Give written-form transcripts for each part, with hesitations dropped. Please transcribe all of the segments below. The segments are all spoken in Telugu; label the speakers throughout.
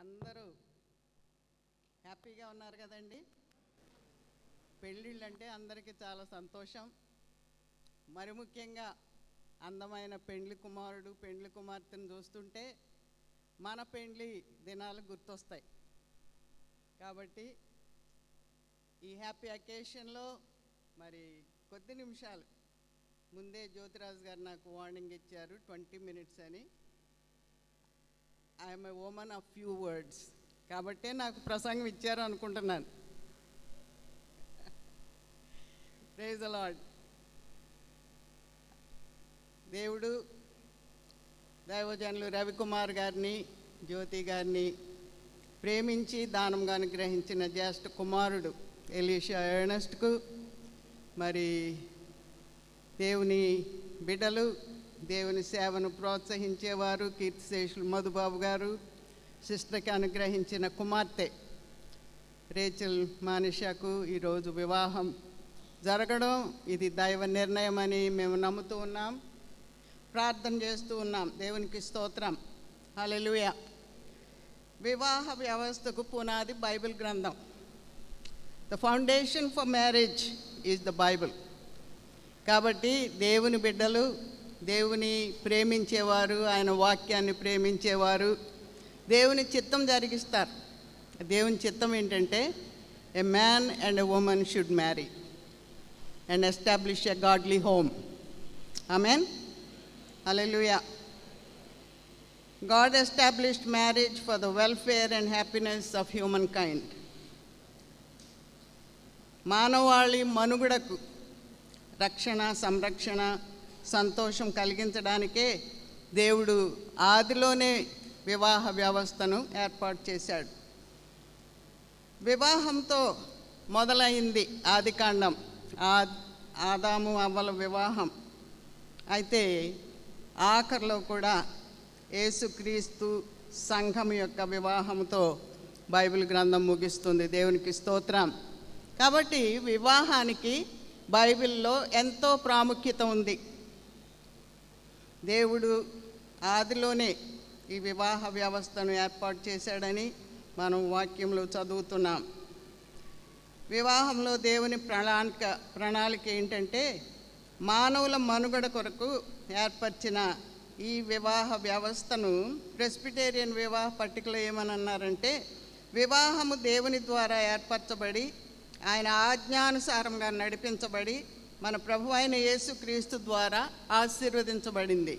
Speaker 1: అందరూ హ్యాపీగా ఉన్నారు కదండి. పెళ్ళిళ్ళు అంటే అందరికీ చాలా సంతోషం. మరి ముఖ్యంగా అందమైన పెండ్లి కుమారుడు పెండ్లి కుమార్తెను చూస్తుంటే మన పెండ్లి దినాలు గుర్తొస్తాయి. కాబట్టి ఈ హ్యాపీ అకేషన్లో మరి కొద్ది నిమిషాలు ముందే జ్యోతిరాజు గారు నాకు వార్నింగ్ ఇచ్చారు, 20 minutes అని. I'm a woman of few words కాబట్టే నాకు ప్రసంగం ఇచ్చారు అనుకుంటున్నాను. Praise the Lord. దేవుడు దైవజనులు రవికుమార్ గారిని జ్యోతి గారిని ప్రేమించి దానంగా అనుగ్రహించిన జ్యేష్ఠ కుమారుడు ఎలీషా ఎర్నెస్ట్కు మరి దేవుని బిడ్డలు దేవుని సేవను ప్రోత్సహించేవారు కీర్తిశేషులు మధుబాబు గారు, సిస్టర్కి అనుగ్రహించిన కుమార్తె రేచల్ మానిషాకు ఈరోజు వివాహం జరగడం ఇది దైవ నిర్ణయం అని మేము నమ్ముతూ ఉన్నాం, ప్రార్థన చేస్తూ ఉన్నాం. దేవునికి స్తోత్రం. హల్లెలూయా. వివాహ వ్యవస్థకు పునాది బైబిల్ గ్రంథం. The foundation for marriage is the Bible. కాబట్టి దేవుని బిడ్డలు, దేవుని ప్రేమించేవారు, ఆయన వాక్యాన్ని ప్రేమించేవారు దేవుని చిత్తం జరిగిస్తారు. దేవుని చిత్తం ఏంటంటే a man and a women should marry and establish a godly home. Amen. Hallelujah. God established marriage for the welfare and happiness of humankind. మానవాళి మనుగడకు రక్షణ, సంరక్షణ, సంతోషం కలిగించడానికే దేవుడు ఆదిలోనే వివాహ వ్యవస్థను ఏర్పాటు చేశాడు. వివాహంతో మొదలైంది ఆదికాండం, ఆదాము అవ్వల వివాహం. అయితే ఆఖరిలో కూడా యేసుక్రీస్తు సంఘం యొక్క వివాహంతో బైబిల్ గ్రంథం ముగిస్తుంది. దేవునికి స్తోత్రం. కాబట్టి వివాహానికి బైబిల్లో ఎంతో ప్రాముఖ్యత ఉంది. దేవుడు ఆదిలోనే ఈ వివాహ వ్యవస్థను ఏర్పాటు చేశాడని మనం వాక్యంలో చదువుతున్నాం. వివాహంలో దేవుని ప్రణాళిక ఏంటంటే మానవుల మనుగడ కొరకు ఏర్పరిచిన ఈ వివాహ వ్యవస్థను ప్రెస్బిటేరియన్ వివాహ పట్టికలో ఏమని అన్నారంటే, వివాహము దేవుని ద్వారా ఏర్పరచబడి ఆయన ఆజ్ఞానుసారంగా నడిపించబడి మన ప్రభు అయిన యేసుక్రీస్తు ద్వారా ఆశీర్వదించబడింది.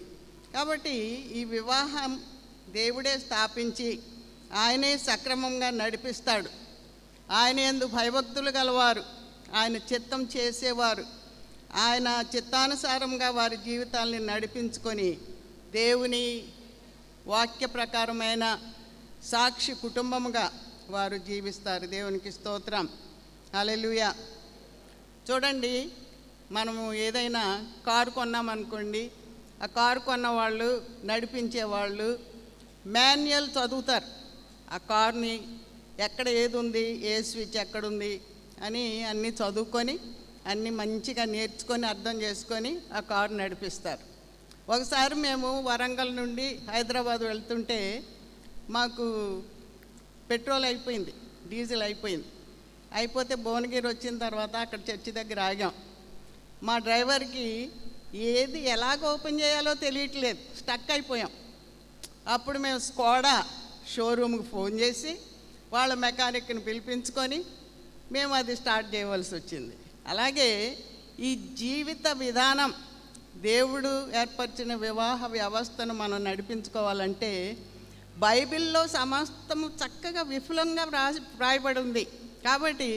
Speaker 1: కాబట్టి ఈ వివాహం దేవుడే స్థాపించి ఆయనే సక్రమంగా నడిపిస్తాడు. ఆయన యందు భయభక్తులు గలవారు, ఆయన చిత్తం చేసేవారు ఆయన చిత్తానుసారంగా వారి జీవితాల్ని నడిపించుకొని దేవుని వాక్య ప్రకారమైన సాక్షి కుటుంబముగా వారు జీవిస్తారు. దేవునికి స్తోత్రం. హల్లెలూయా. చూడండి, మనము ఏదైనా కారు కొన్నామనుకోండి, ఆ కారు కొన్న వాళ్ళు, నడిపించే వాళ్ళు మాన్యువల్ చదువుతారు. ఆ కార్ని ఎక్కడ ఏది ఉంది, ఏ స్విచ్ ఎక్కడుంది అని అన్నీ చదువుకొని అన్నీ మంచిగా నేర్చుకొని అర్థం చేసుకొని ఆ కారు నడిపిస్తారు. ఒకసారి మేము వరంగల్ నుండి హైదరాబాద్ వెళ్తుంటే మాకు పెట్రోల్ అయిపోయింది, డీజిల్ అయిపోయింది. అయిపోతే భువనగిరి వచ్చిన తర్వాత అక్కడ చర్చి దగ్గర ఆగాం. మా డ్రైవర్కి ఏది ఎలాగ ఓపెన్ చేయాలో తెలియట్లేదు, స్టక్ అయిపోయాం. అప్పుడు మేము స్కోడా షోరూమ్కి ఫోన్ చేసి వాళ్ళ మెకానిక్ని పిలిపించుకొని మేము అది స్టార్ట్ చేయవలసి వచ్చింది. అలాగే ఈ జీవిత విధానం, దేవుడు ఏర్పరిచిన వివాహ వ్యవస్థను మనం నడిపించుకోవాలంటే బైబిల్లో సమస్తము చక్కగా విపులంగా వ్రాయబడి ఉంది. కాబట్టి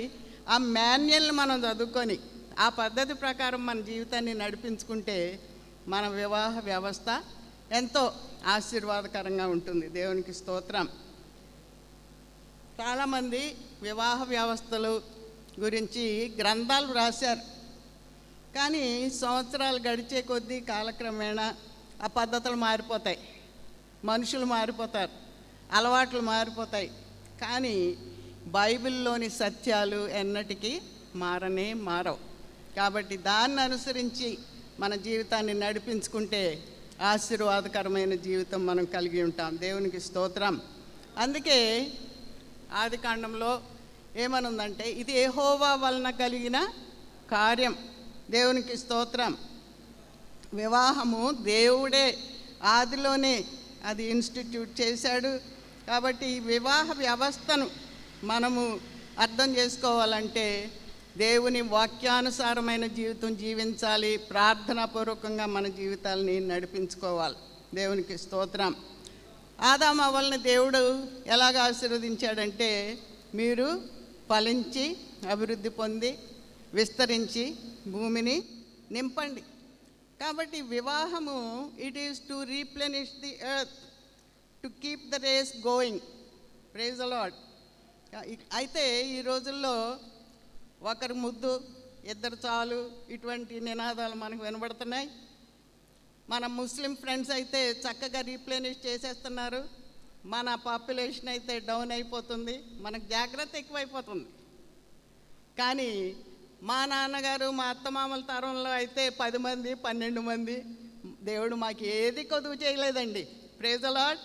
Speaker 1: ఆ మాన్యువల్ని మనం చదువుకొని ఆ పద్ధతి ప్రకారం మన జీవితాన్ని నడిపించుకుంటే మన వివాహ వ్యవస్థ ఎంతో ఆశీర్వాదకరంగా ఉంటుంది. దేవునికి స్తోత్రం. చాలామంది వివాహ వ్యవస్థలు గురించి గ్రంథాలు రాశారు. కానీ సంవత్సరాలు గడిచే కొద్దీ కాలక్రమేణా ఆ పద్ధతులు మారిపోతాయి, మనుషులు మారిపోతారు, అలవాట్లు మారిపోతాయి. కానీ బైబిల్లోని సత్యాలు ఎన్నటికీ మారవు. కాబట్టి దాన్ని అనుసరించి మన జీవితాన్ని నడిపించుకుంటే ఆశీర్వాదకరమైన జీవితం మనం కలిగి ఉంటాం. దేవునికి స్తోత్రం. అందుకే ఆది కాండంలో ఏమనుందంటే, ఇది యెహోవా వలన కలిగిన కార్యం. దేవునికి స్తోత్రం. వివాహము దేవుడే ఆదిలోనే అది ఇన్స్టిట్యూట్ చేశాడు. కాబట్టి ఈ వివాహ వ్యవస్థను మనము అర్థం చేసుకోవాలంటే దేవుని వాక్యానుసారమైన జీవితం జీవించాలి. ప్రార్థనాపూర్వకంగా మన జీవితాలని నడిపించుకోవాలి. దేవునికి స్తోత్రం. ఆదాము అవ్వల్ని దేవుడు ఎలాగ ఆశీర్వదించాడంటే, మీరు ఫలించి అభివృద్ధి పొంది విస్తరించి భూమిని నింపండి. కాబట్టి వివాహము it is to replenish the earth, to keep the race going. Praise the Lord. అయితే ఈ రోజుల్లో ఒకరు ముద్దు, ఇద్దరు చాలు, ఇటువంటి నినాదాలు మనకు వినబడుతున్నాయి. మన ముస్లిం ఫ్రెండ్స్ అయితే చక్కగా రీప్లెనిష్ చేసేస్తున్నారు. మన పాపులేషన్ అయితే డౌన్ అయిపోతుంది, మనకు జాగ్రత్త ఎక్కువైపోతుంది. కానీ మా నాన్నగారు మా అత్తమామల తరంలో అయితే 10 మంది 12 మంది. దేవుడు మాకు ఏది కొదువు చేయలేదండి. Praise the Lord.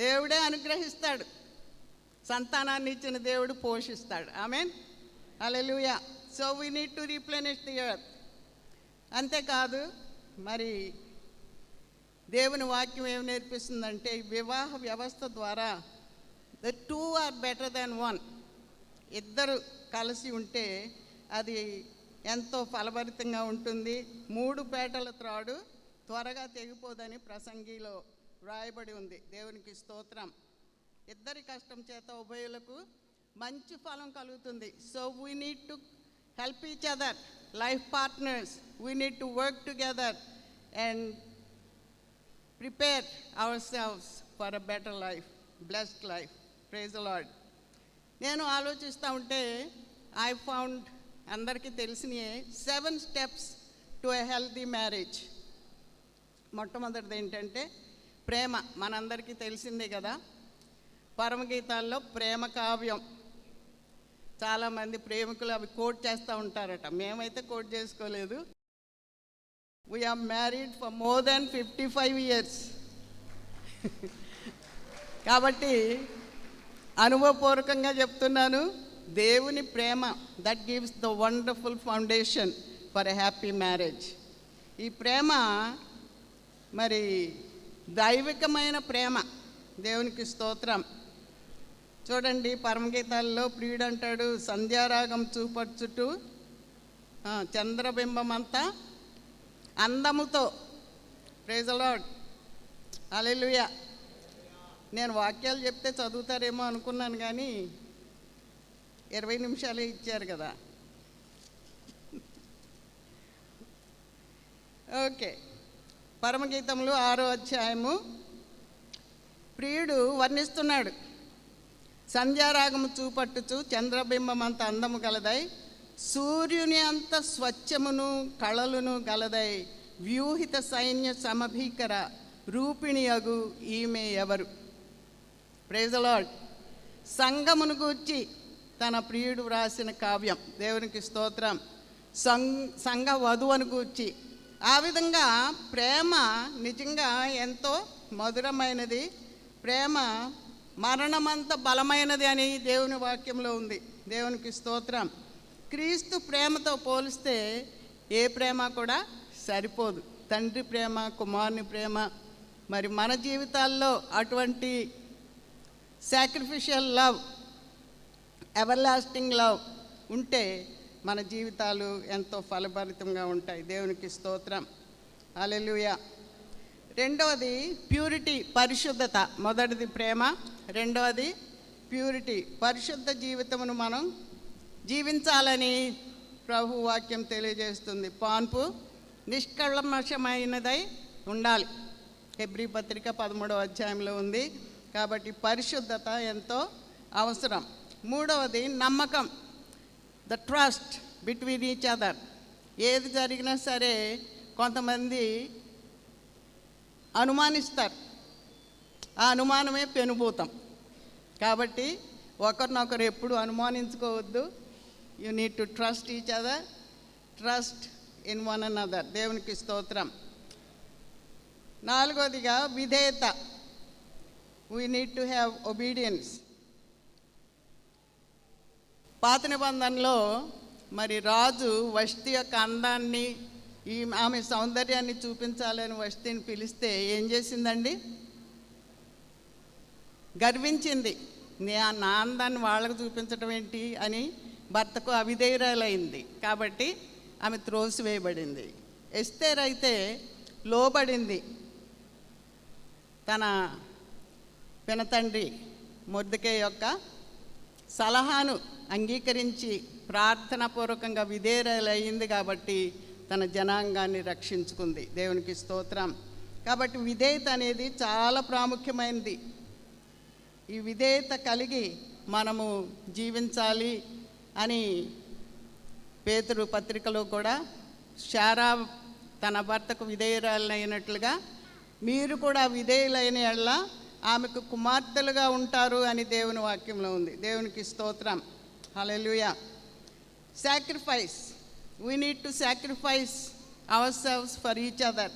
Speaker 1: దేవుడే అనుగ్రహిస్తాడు, సంతానాన్ని ఇచ్చిన దేవుడు పోషిస్తాడు. ఆమేన్, హల్లెలూయా. So we need to replenish the earth. అంతేకాదు, మరి దేవుని వాక్యం ఏమి నేర్పిస్తుందంటే, వివాహ వ్యవస్థ ద్వారా ద 2 ఆర్ బెటర్ దాన్ 1. ఇద్దరు కలిసి ఉంటే అది ఎంతో ఫలభరితంగా ఉంటుంది. 3 పేటల త్రాడు త్వరగా తెగిపోదని ప్రసంగిలో వ్రాయబడి ఉంది. దేవునికి స్తోత్రం. ఇద్దరి కష్టం చేత ఉభయులకు మంచి ఫలం కలుగుతుంది. So we need to help each other, life partners. We need to work together and prepare ourselves for a better life, blessed life. Praise the Lord. నేను ఆలోచిస్తూ ఉంటే ఐ ఫౌండ్, అందరికీ తెలిసిన 7 steps to a healthy marriage. మొట్టమొదటిది ఏంటంటే ప్రేమ. మనందరికీ తెలిసిందే కదా, పరమగీతాల్లో ప్రేమ కావ్యం. చాలామంది ప్రేమికులు అవి కోట్ చేస్తూ ఉంటారట. మేమైతే కోట్ చేసుకోలేదు. We are married for more than 55 years. కాబట్టి అనుభవపూర్వకంగా చెప్తున్నాను, దేవుని ప్రేమ that gives the wonderful foundation for a happy marriage. ఈ ప్రేమ మరి దైవికమైన ప్రేమ. దేవునికి స్తోత్రం. చూడండి, పరమగీతాల్లో ప్రియుడు అంటాడు, సంధ్యారాగం చూపర్చుటూ చంద్రబింబమంతా అందముతో. ప్రైజ్ ద లార్డ్, హల్లెలూయా. నేను వాక్యాలు చెప్తే చదువుతారేమో అనుకున్నాను, కానీ 20 నిమిషాలే ఇచ్చారు కదా. ఓకే, పరమగీతంలో 6వ అధ్యాయము ప్రియుడు వర్ణిస్తున్నాడు. సంధ్యారాగము చూపట్టుచు చంద్రబింబమంత అందము గలదై, సూర్యుని అంత స్వచ్ఛమును కళలును గలదై, వ్యూహిత సైన్య సమభీకర రూపిణియగు ఈమె ఎవరు. Praise the Lord. సంఘమును గూర్చి తన ప్రియుడు వ్రాసిన కావ్యం. దేవునికి స్తోత్రం. సంఘ వధువును గూర్చి. ఆ విధంగా ప్రేమ నిజంగా ఎంతో మధురమైనది. ప్రేమ మరణమంత బలమైనది అని దేవుని వాక్యంలో ఉంది. దేవునికి స్తోత్రం. క్రీస్తు ప్రేమతో పోలిస్తే ఏ ప్రేమ కూడా సరిపోదు. తండ్రి ప్రేమ, కుమారుని ప్రేమ. మరి మన జీవితాల్లో అటువంటి సాక్రిఫిషియల్ లవ్, ఎవర్లాస్టింగ్ లవ్ ఉంటే మన జీవితాలు ఎంతో ఫలభరితంగా ఉంటాయి. దేవునికి స్తోత్రం, హల్లెలూయా. రెండవది ప్యూరిటీ, పరిశుద్ధత. మొదటిది ప్రేమ, రెండవది ప్యూరిటీ, పరిశుద్ధ జీవితమును మనం జీవించాలని ప్రభు వాక్యం తెలియజేస్తుంది. పాన్పు నిష్కల్మషమైనదై ఉండాలి. హెబ్రీ పత్రిక 13వ అధ్యాయంలో ఉంది. కాబట్టి పరిశుద్ధత ఎంతో అవసరం. మూడవది నమ్మకం, the trust between each other. ఏది జరిగినా సరే కొంతమంది అనుమానిస్తారు, ఆ అనుమానమే పెనుభూతం. కాబట్టి ఒకరినొకరు ఎప్పుడు అనుమానించుకోవద్దు. You need to trust each other, trust in one another. దేవునికి స్తోత్రం. నాలుగోదిగా విధేయత. We need to have obedience. పాత నిబంధనలో మరి రాజు వష్టి యొక్క అందాన్ని ఆమె సౌందర్యాన్ని చూపించాలని వష్టిని పిలిస్తే ఏం చేసిందండి? గర్వించింది. నా అందాన్ని వాళ్ళకు చూపించడం ఏంటి అని భర్తకు అవిధేయురాలైంది. కాబట్టి ఆమె త్రోసివేయబడింది. ఎస్తేర్ అయితే లోబడింది. తన పినతండ్రి మొర్దెకై యొక్క సలహాను అంగీకరించి ప్రార్థనాపూర్వకంగా విధేయురాలయ్యింది. కాబట్టి తన జనాంగాన్ని రక్షించుకుంది. దేవునికి స్తోత్రం. కాబట్టి విధేయత అనేది చాలా ప్రాముఖ్యమైనది. ఈ విధేయత కలిగి మనము జీవించాలి అని పేతురు పత్రికలో కూడా శారా తన భర్తకు విధేయురాలైనట్లుగా మీరు కూడా విధేయులైన యెడల ఆమెకు కుమార్తెలుగా ఉంటారు అని దేవుని వాక్యంలో ఉంది. దేవునికి స్తోత్రం. హల్లెలూయా. Sacrifice. We need to sacrifice ourselves for each other.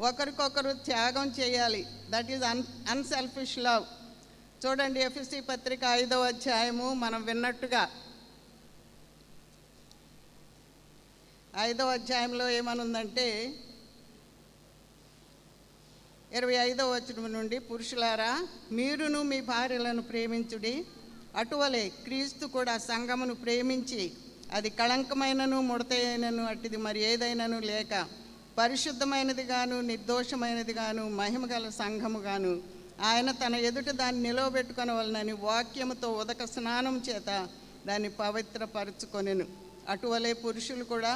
Speaker 1: ఒకరికొకరు త్యాగం చేయాలి. That is unselfish love. చూడండి, ఎఫెసీ పత్రిక 5వ అధ్యాయము మనం విన్నట్టుగా 5వ అధ్యాయంలో ఏమనుందంటే 25వ వచనం నుండి, పురుషులారా మీరును మీ భార్యలను ప్రేమించుడి, అటువలే క్రీస్తు కూడా సంఘమును ప్రేమించి అది కళంకమైనను ముడతైనను అట్టిది మరి ఏదైనను లేక పరిశుద్ధమైనది గాను నిర్దోషమైనది గాను మహిమగల సంఘము గాను ఆయన తన ఎదుట దాన్ని నిలవబెట్టుకొనవలనని వాక్యముతో ఉదక స్నానం చేత దాన్ని పవిత్రపరచుకొనెను. అటువలే పురుషులు కూడా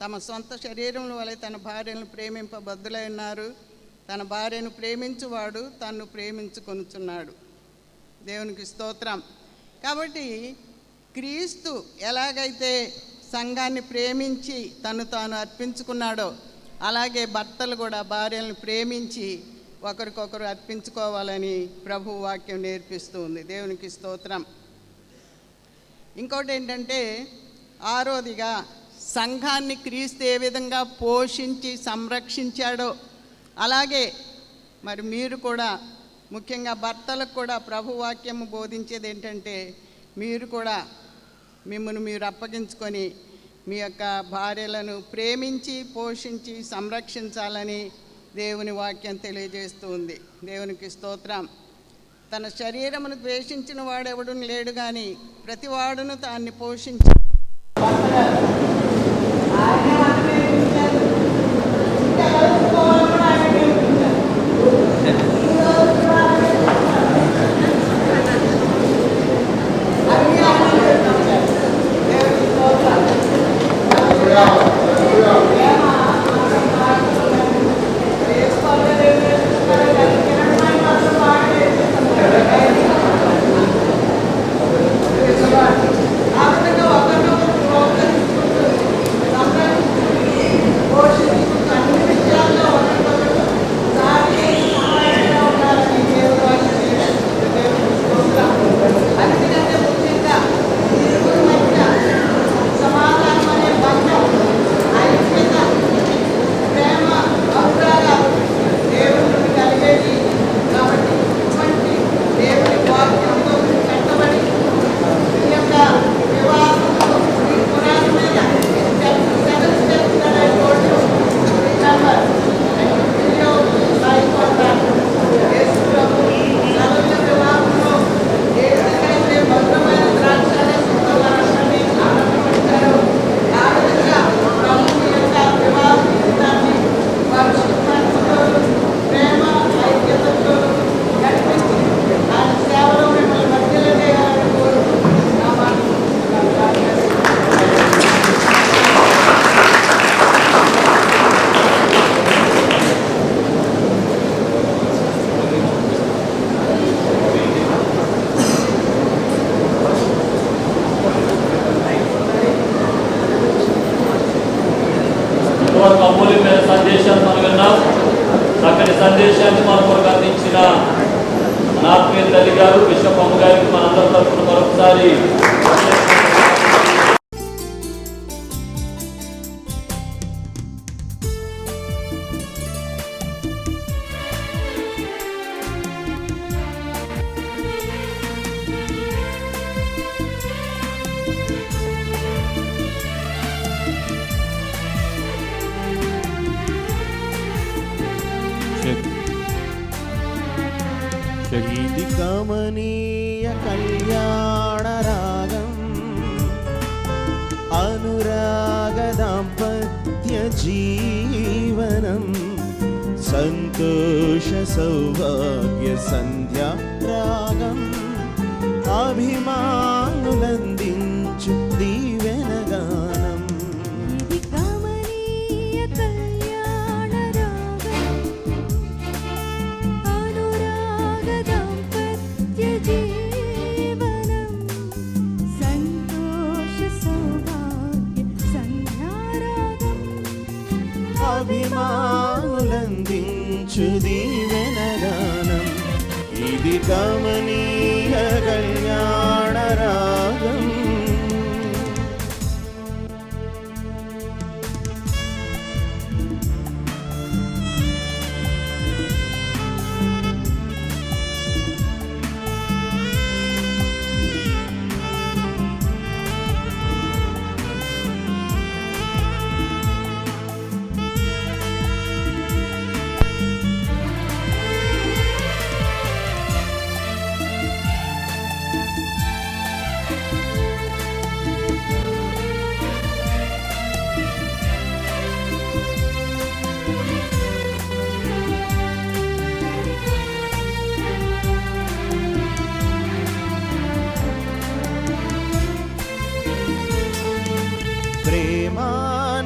Speaker 1: తమ సొంత శరీరముల వలె తన భార్యను ప్రేమింపబద్దులై ఉన్నారు. తన భార్యను ప్రేమించువాడు తన్ను ప్రేమించుకొనుచున్నాడు. దేవునికి స్తోత్రం. కాబట్టి క్రీస్తు ఎలాగైతే సంఘాన్ని ప్రేమించి తను తాను అర్పించుకున్నాడో అలాగే భర్తలు కూడా భార్యలను ప్రేమించి ఒకరికొకరు అర్పించుకోవాలని ప్రభు వాక్యం నేర్పిస్తూ ఉంది. దేవునికి స్తోత్రం. ఇంకోటి ఏంటంటే 6వదిగా సంఘాన్ని క్రీస్తు ఏ విధంగా పోషించి సంరక్షించాడో అలాగే మరి మీరు కూడా ముఖ్యంగా భర్తలకు కూడా ప్రభు వాక్యము బోధించేది ఏంటంటే మీరు కూడా మిమ్మల్ని మీరు అప్పగించుకొని మీ యొక్క భార్యలను ప్రేమించి పోషించి సంరక్షించాలని దేవుని వాక్యం తెలియజేస్తూ ఉంది. దేవునికి స్తోత్రం. తన శరీరమును ద్వేషించిన వాడెవడు లేడు కానీ ప్రతివాడును దాన్ని పోషించి
Speaker 2: అమూల్యమైన సందేశాన్ని మనం విన్నాం. చక్కని సందేశాన్ని మన కొరకు అందించిన ఆత్మీయ తల్లి గారు బిషప్ అమ్మ గారికి మనందరి తరఫున మరొకసారి
Speaker 3: ఇది కమనీయ కళ్యాణ రాగం అనురాగ దాంపత్య జీవనం సంతోష సౌభాగ్య సంధ్యా రాగం అభిమానులందించు దీవెన గానం.
Speaker 4: ఇది కమనీయ కళ్యాణ రాగం అనురాగ దాంపత్య జీవనం సంతోష సౌభాగ్య సంధ్యా రాగం
Speaker 3: అభిమానులందించు దీవెన గానం. ఇది కమనీయ కళ్యాణ రాగం.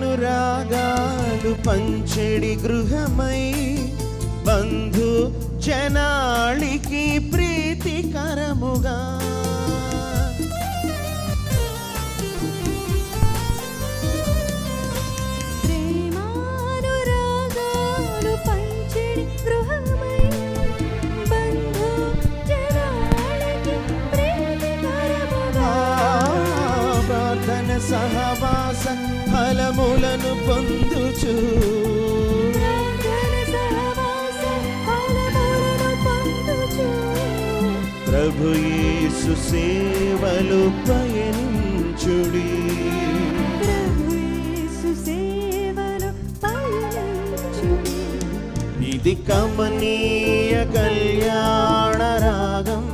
Speaker 3: ప్రేమానురాగాలు పంచెడి గృహమై బంధు జనాళికి ప్రీతికరముగా
Speaker 4: ప్రేమానురాగాలు పంచెడి గృహమై బంధు జనాళికి ప్రీతికరముగా
Speaker 3: ప్రార్థన సహవాస ఫలములను పొందుచు ప్రభు యేసు సేవలు పయనించుడి. ఇది కమనీయ కళ్యాణ రాగం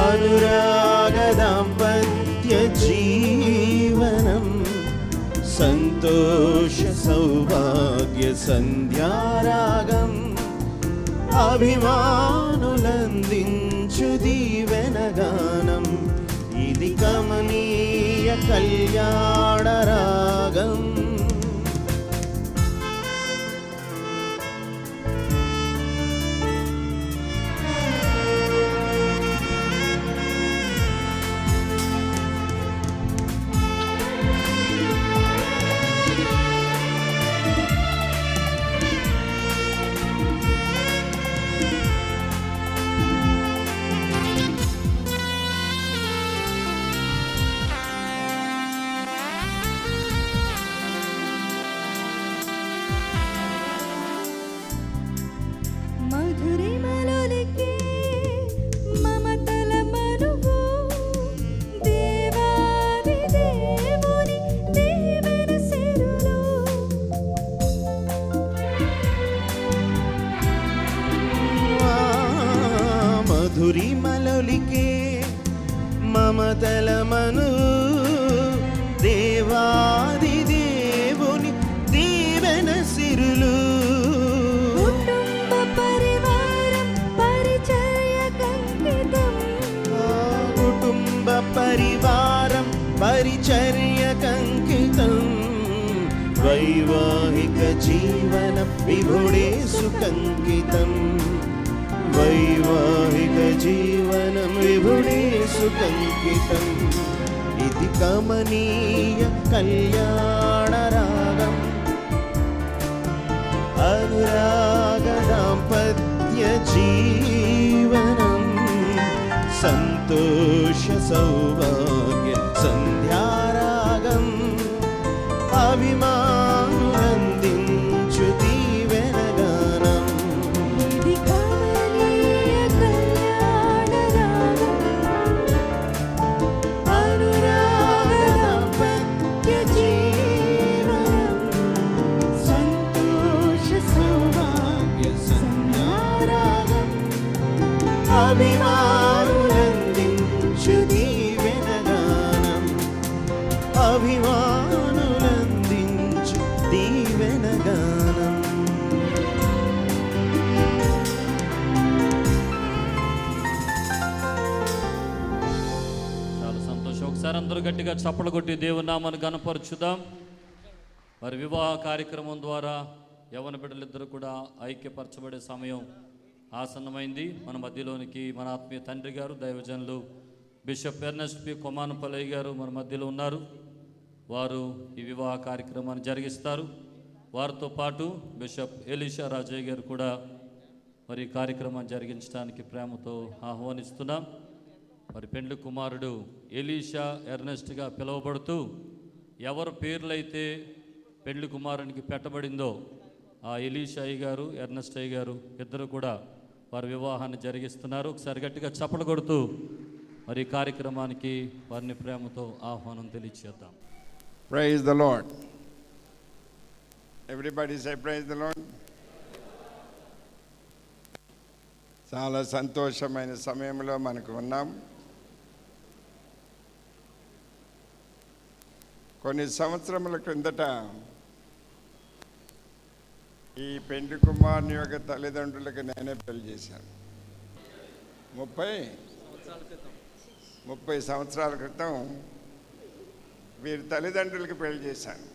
Speaker 3: అనురాగ దాంపత్య జీవనం సంతోష సౌభాగ్య సంధ్యా రాగం అభిమానులందించు దీవెన గానం. ఇది కమనీయ కళ్యాణ రాగం.
Speaker 4: మధురిమలొలికే మమతల మనువు దేవాది దేవుని దీవెన సిరులు
Speaker 3: మధురిమలొలికే మమతల మను దేవాది దేవుని దీవెన సిరులు పరివారం పరిచర్య కంకితం వైవాహిక జీవనం విభుడేసు కంకితం వైవాహిక జీవనం విభుడేసు కంకితం. ఇది కమనీయ కళ్యాణ రాగం అనురాగ దాంపత్య జీవనం సంతోష సౌభాగ్య సంధ్యా రాగం అభిమానులందించు దీవెన గానం.
Speaker 4: ఇది కమనీయ కళ్యాణ రాగం
Speaker 3: అనురాగ దాంపత్య జీవనం సంతోష సౌభాగ్య సంధ్యా రాగం అభిమానులందించు దీవెనగానం అభిమానులందించు దీవెనగానం
Speaker 2: చాలా సంతోషం. ఒకసారి అందరూ గట్టిగా చప్పలు కొట్టి దేవుని నామాన్ని గణపరచుదాం. మరి వివాహ కార్యక్రమం ద్వారా యవ్వన బిడ్డలిద్దరూ కూడా ఐక్యపరచబడే సమయం ఆసన్నమైంది. మన మధ్యలోనికి మన ఆత్మీయ తండ్రి గారు దైవజనులు బిషప్ ఎర్నెస్ట్ పి కొమానపల్లి గారు మన మధ్యలో ఉన్నారు. వారు ఈ వివాహ కార్యక్రమాన్ని జరిగిస్తారు. వారితో పాటు బిషప్ ఎలీషా రాజయ్య గారు కూడా మరి ఈ కార్యక్రమాన్ని జరిగించడానికి ప్రేమతో ఆహ్వానిస్తున్నాం. మరి పెండ్లి కుమారుడు ఎలీషా ఎర్నెస్ట్గా పిలువబడుతూ ఎవరి పేర్లైతే పెండ్లి కుమారునికి పెట్టబడిందో ఆ ఎలీషా అయ్య గారు ఎర్నెస్ట్ అయ్య గారు ఇద్దరు కూడా వారి వివాహాన్ని జరిగిస్తున్నారు. ఒకసారి గట్టిగా చప్పలు కొడుతూ మరి ఈ కార్యక్రమానికి వారిని ప్రేమతో ఆహ్వానం తెలియచేద్దాం.
Speaker 5: Praise the Lord. Everybody say praise the Lord. చాలా సంతోషమైన సమయంలో మనకు ఉన్నాం. కొన్ని సంవత్సరముల క్రిందట ఈ పెండ్లి కుమారుని యొక్క తల్లిదండ్రులకు నేనే పెళ్లి చేశాను. 30 సంవత్సరాల క్రితం వీరి తల్లిదండ్రులకి పెళ్లి చేశాను.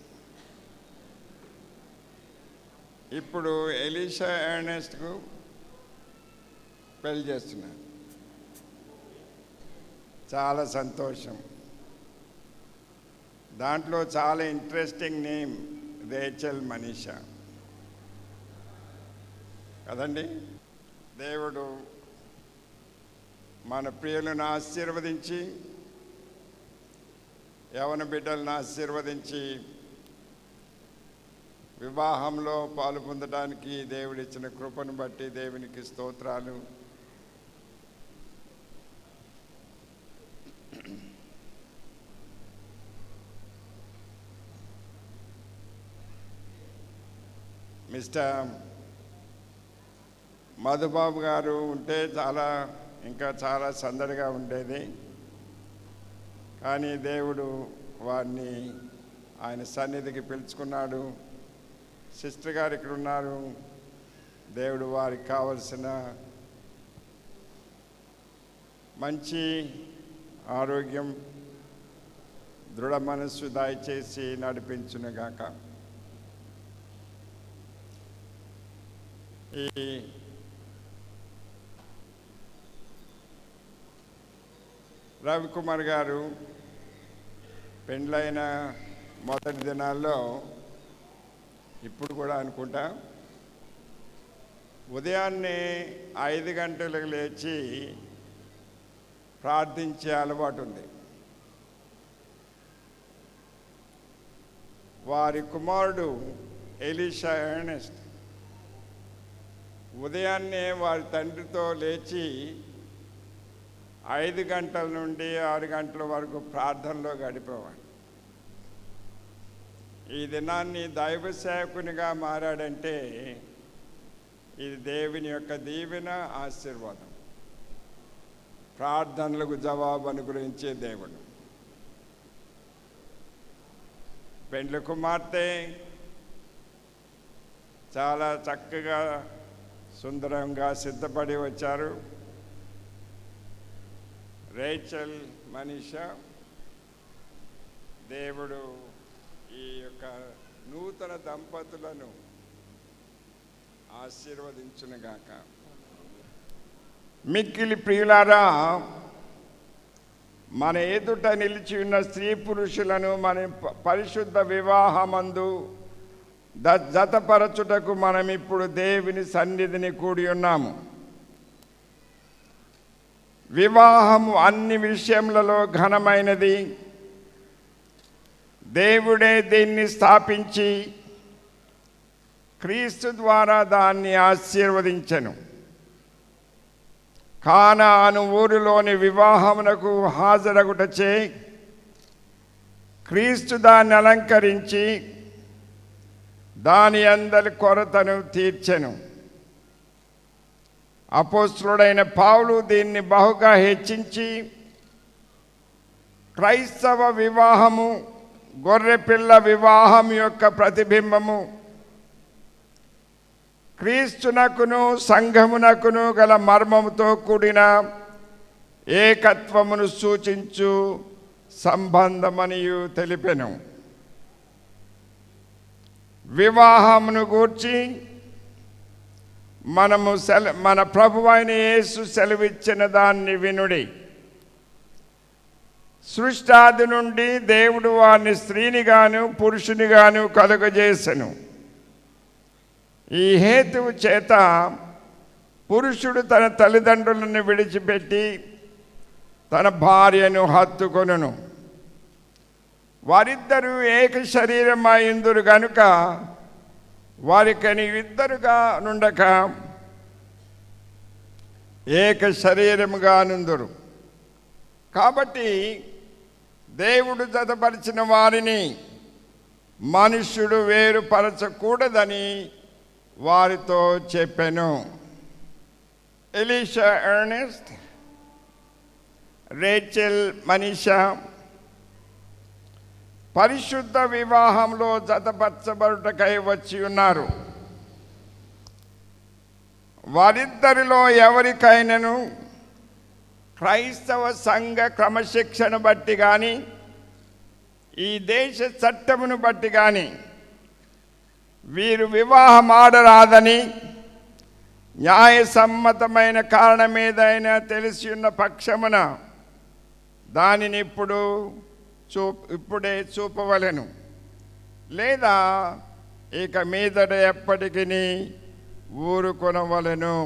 Speaker 5: ఇప్పుడు ఎలీషా ఎర్నెస్ట్కు పెళ్లి చేస్తున్నాను. చాలా సంతోషం. దాంట్లో చాలా ఇంట్రెస్టింగ్ నేమ్ రేచల్ మనీషా కదండి. దేవుడు మన ప్రియులను ఆశీర్వదించి యవన బిడ్డలను ఆశీర్వదించి వివాహంలో పాలు పొందడానికి దేవుడిచ్చిన కృపను బట్టి దేవునికి స్తోత్రాలు. మిస్టర్ మధుబాబు గారు ఉంటే ఇంకా చాలా సందడిగా ఉండేది. కానీ దేవుడు వారిని ఆయన సన్నిధికి పిలుచుకున్నాడు. సిస్టర్ గారు ఇక్కడ ఉన్నారు. దేవుడు వారికి కావలసిన మంచి ఆరోగ్యం, దృఢ మనస్సు దయచేసి నడిపించునుగాక. ఈ రవికుమార్ గారు పెండ్లైన మొదటి దినాల్లో, ఇప్పుడు కూడా అనుకుంటా, ఉదయాన్నే 5 గంటలకు లేచి ప్రార్థించే అలవాటు ఉంది. వారి కుమారుడు ఎలీషా ఎర్నెస్ట్ ఉదయాన్నే వారి తండ్రితో లేచి 5 గంటల నుండి 6 గంటల వరకు ప్రార్థనలో గడిపేవాడు. ఈ దినాన్ని దైవ సేవకునిగా మారాడంటే ఇది దేవుని యొక్క దీవెన, ఆశీర్వాదం. ప్రార్థనలకు జవాబు అనుగ్రహించే దేవుడు. పెండ్లి కుమార్తె చాలా చక్కగా సుందరంగా సిద్ధపడి వచ్చారు. రేచల్ మనీషా, దేవుడు ఈ యొక్క నూతన దంపతులను ఆశీర్వదించునుగాక. మిక్కిలి ప్రియులారా, మన ఎదుట నిలిచి ఉన్న స్త్రీ పురుషులను మన పరిశుద్ధ వివాహమందు జతపరచుటకు మనం ఇప్పుడు దేవుని సన్నిధిని కూడి ఉన్నాము. వివాహము అన్ని విషయములలో ఘనమైనది. దేవుడే దీన్ని స్థాపించి క్రీస్తు ద్వారా దాన్ని ఆశీర్వదించెను. కానా అను ఊరిలోని వివాహమునకు హాజరగుటచే క్రీస్తు దాన్ని అలంకరించి దాని అందరి కొరతను తీర్చెను. అపోస్తలుడైన పౌలు దీన్ని బహుగా హెచ్చించి క్రైస్తవ వివాహము గొర్రెపిల్ల వివాహం యొక్క ప్రతిబింబము, క్రీస్తునకును సంఘమునకును గల మర్మముతో కూడిన ఏకత్వమును సూచించు సంబంధమనియు తెలిపెను. వివాహమును గూర్చి మన ప్రభువైన యేసు సెలవిచ్చిన దాన్ని వినుడి. సృష్టాది నుండి దేవుడు వారిని స్త్రీనిగాను పురుషునిగాను కలుగజేసెను. ఈ హేతువు చేత పురుషుడు తన తల్లిదండ్రులను విడిచిపెట్టి తన భార్యను హత్తుకొనును, వారిద్దరూ ఏక శరీరమైందురు గనుక వారికని ఇద్దరుగా నుండక ఏక శరీరముగా నుందురు. కాబట్టి దేవుడు జతపరిచిన వారిని మనుష్యుడు వేరుపరచకూడదని వారితో చెప్పెను. ఎలీషా ఎర్నెస్ట్, రేచెల్ మనీషా పరిశుద్ధ వివాహంలో జతపరచబడుటకై వచ్చి ఉన్నారు. వారిద్దరిలో ఎవరికైనాను క్రైస్తవ సంఘ క్రమశిక్షణ బట్టి కానీ ఈ దేశ చట్టమును బట్టి కానీ వీరు వివాహం ఆడరాదని న్యాయసమ్మతమైన కారణమేదైనా తెలిసి ఉన్న పక్షమున దానిని ఇప్పుడే చూపవలెను, లేదా ఇక మీదట ఎప్పటికీ ఊరుకొనవలెను.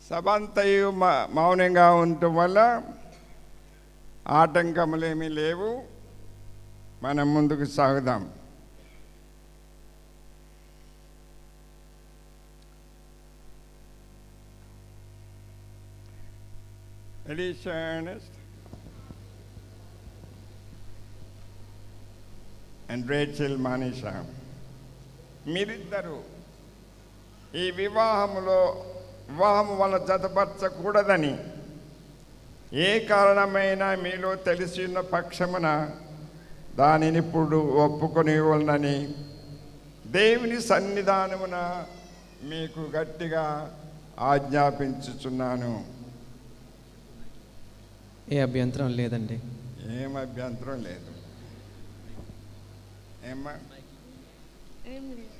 Speaker 5: సభంతయు మౌనంగా ఉండటం వల్ల ఆటంకములేమీ లేవు. మనం ముందుకు సాగుదాం. Elisha Ernest and Rachel Manisha, మీరిద్దరూ ఈ వివాహము వల్ల జతపరచకూడదని ఏ కారణమైనా మీలో తెలిసి ఉన్న పక్షమున దానిని ఇప్పుడు ఒప్పుకొనివ్వాలని దేవుని సన్నిధానమున మీకు గట్టిగా ఆజ్ఞాపించుచున్నాను.
Speaker 6: ఏ అభ్యంతరం లేదండి.
Speaker 5: ఏం అభ్యంతరం లేదు. ఏమ్మా? ఏం లేదు.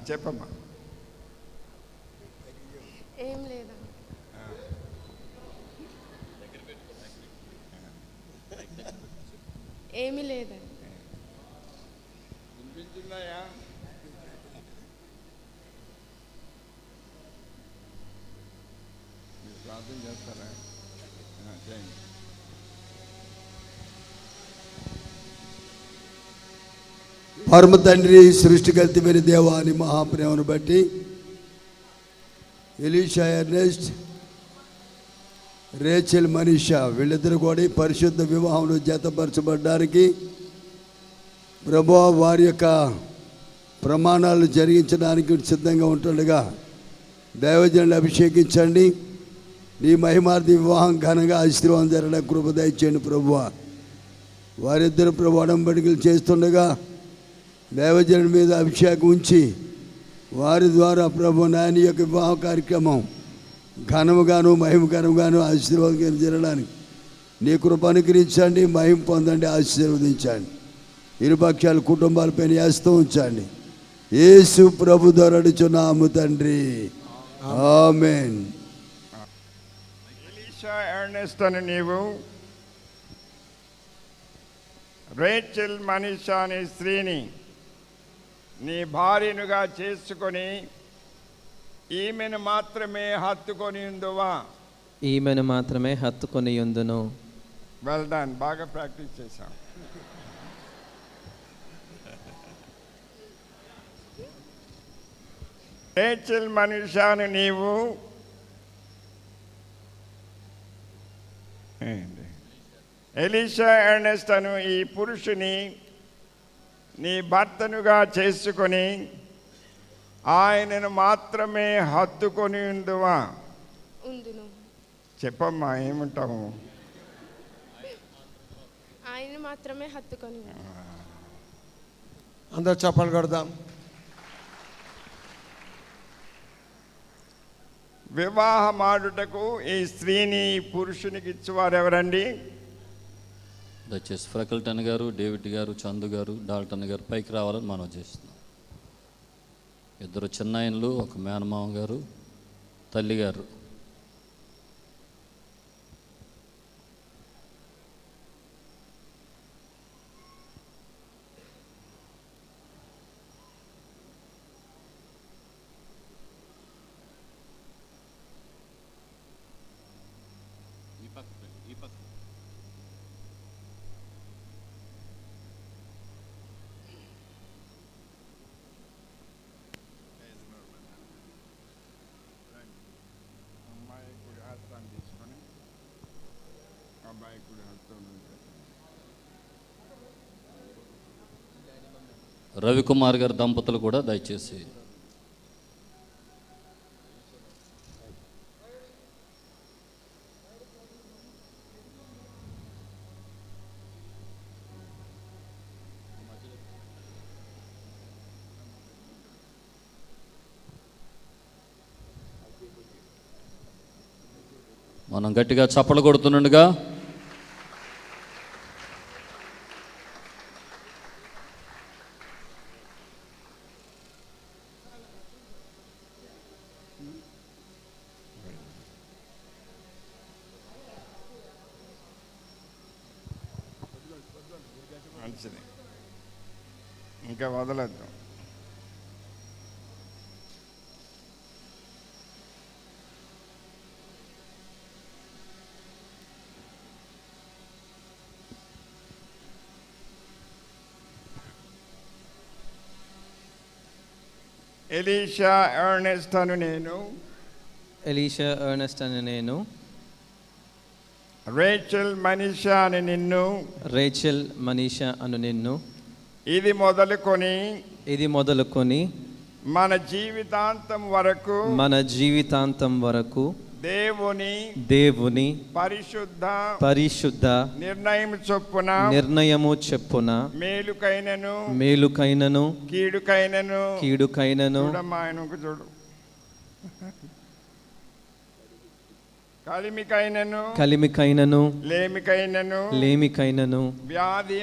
Speaker 5: చెప్పమ్మా.
Speaker 7: ఏం లేదా? ఏమీ లేదా?
Speaker 5: వినిపించున్నాయా? మీరు ప్రార్థన చేస్తారా? చేయండి.
Speaker 8: పరమ తండ్రి, సృష్టికర్తమైన దేవాని మహాప్రేమను బట్టి ఎలీషా ఎర్నెస్ట్, రేచెల్ మనీషా వీళ్ళిద్దరు కూడా పరిశుద్ధ వివాహంలో జతపరచబడ్డానికి ప్రభువా వారి యొక్క ప్రమాణాలు జరిగించడానికి సిద్ధంగా ఉంటుండగా దైవజనులు అభిషేకించండి. నీ మహిమార్థి వివాహం ఘనంగా ఆశీర్వాదం జరగడానికి కృప దయచేయండి ప్రభువా. వారిద్దరు ప్రభు ఒడంబడికలు చేస్తుండగా దైవజనుడి మీద అభిషేకం ఉంచి వారి ద్వారా ప్రభు నాయన యొక్క వివాహ కార్యక్రమం ఘనముగాను మహిమకరంగాను ఆశీర్వాదం జరగడానికి నీ కృప అనుగ్రహించండి, మహిమ పొందండి, ఆశీర్వదించండి. ఇరుపక్షాల కుటుంబాలపైన వేస్తూ ఉంచండి. యేసు ప్రభు ద్వారా అడుగుచున్నాము తండ్రి, ఆమేన్.
Speaker 5: ఎలీషా ఎర్నెస్ట్ అని నీవు రేచెల్ మనీషా అనే స్త్రీని నీ భార్యనుగా చేసుకొని ఈమెను మాత్రమే హత్తుకొని ఉందువా?
Speaker 6: ఈమెను మాత్రమే హత్తుకొని ఉందును.
Speaker 5: Well done. బాగా ప్రాక్టీస్ చేశాం. రేచల్ మనీషాను నీవు ఎలీషా ఎర్నెస్ట్ అను ఈ పురుషుని నీ భర్తనుగా చేసుకొని ఆయనను మాత్రమే హత్తుకొని ఉందువా?
Speaker 7: ఉందును.
Speaker 5: చెప్పమ్మా, ఏమంటావు?
Speaker 7: ఆయన మాత్రమే హత్తుకొని ఉందును.
Speaker 8: అందరు చప్పలు కొడదాం.
Speaker 5: వివాహమాడుటకు ఈ స్త్రీని పురుషునికి ఇచ్చేవారు ఎవరండి?
Speaker 2: దయచేసి ఫ్రకల్టన్ గారు, డేవిడ్ గారు, చందు గారు, డాల్టన్ గారు పైకి రావాలని మనం చేస్తున్నాం. ఇద్దరు చిన్నాయనలు, ఒక మేనమామ గారు, తల్లి గారు.
Speaker 5: అమ్మాయి కుడి హస్తాన్ని తీసుకొని అబ్బాయి కుడి హస్తం
Speaker 2: రవికుమార్ గారి దంపతులు కూడా దయచేసి. మనం గట్టిగా చప్పలు కొడుతుండగా
Speaker 5: మంచిది, ఇంకా వదలద్దు. ఎలీషా ఎర్నెస్ట్ అను నేను,
Speaker 6: ఎలీషా ఎర్నెస్ట్ అని నేను,
Speaker 5: రేచల్ మనీషా అని నిన్ను,
Speaker 6: రేచల్ మనీషా అను నిన్ను
Speaker 5: ఇది మొదలుకొని మన జీవితాంతం వరకు దేవుని పరిశుద్ధ నిర్ణయము చెప్పున మేలుకైనను కీడుకైనను ఆయనకు చూడు, కలిమికైనను లేమికైనను వ్యాధి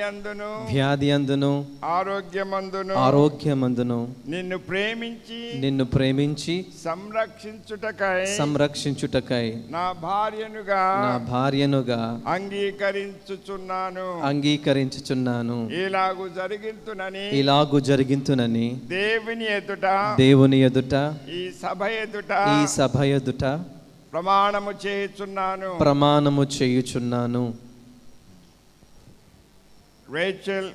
Speaker 5: అందును ఆరోగ్యమందును నిన్ను ప్రేమించి సంరక్షించుటకై నా భార్యనుగా అంగీకరించుచున్నాను. ఇలాగు జరిగింతునని దేవుని ఎదుట ఈ సభ ఎదుట ప్రమాణము చేయుచున్నాను. రేచల్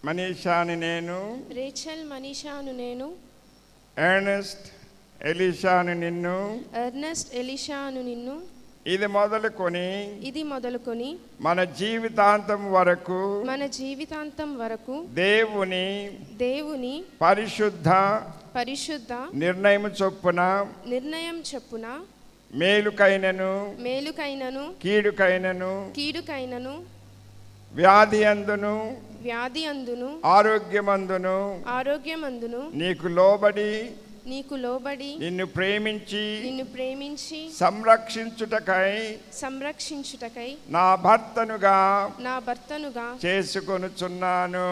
Speaker 5: మనీషాను నేను, ఎర్నెస్ట్ ఎలీషాను నిన్ను ఇది మొదలుకొని మన జీవితాంతం వరకు దేవుని పరిశుద్ధ నిర్ణయం చొప్పున మేలుకైనను కీడుకైనను వ్యాధి అందును ఆరోగ్యమందును నీకు లోబడి నిన్ను ప్రేమించి సంరక్షించుటకై నా భర్తనుగా చేసుకొనుచున్నాను.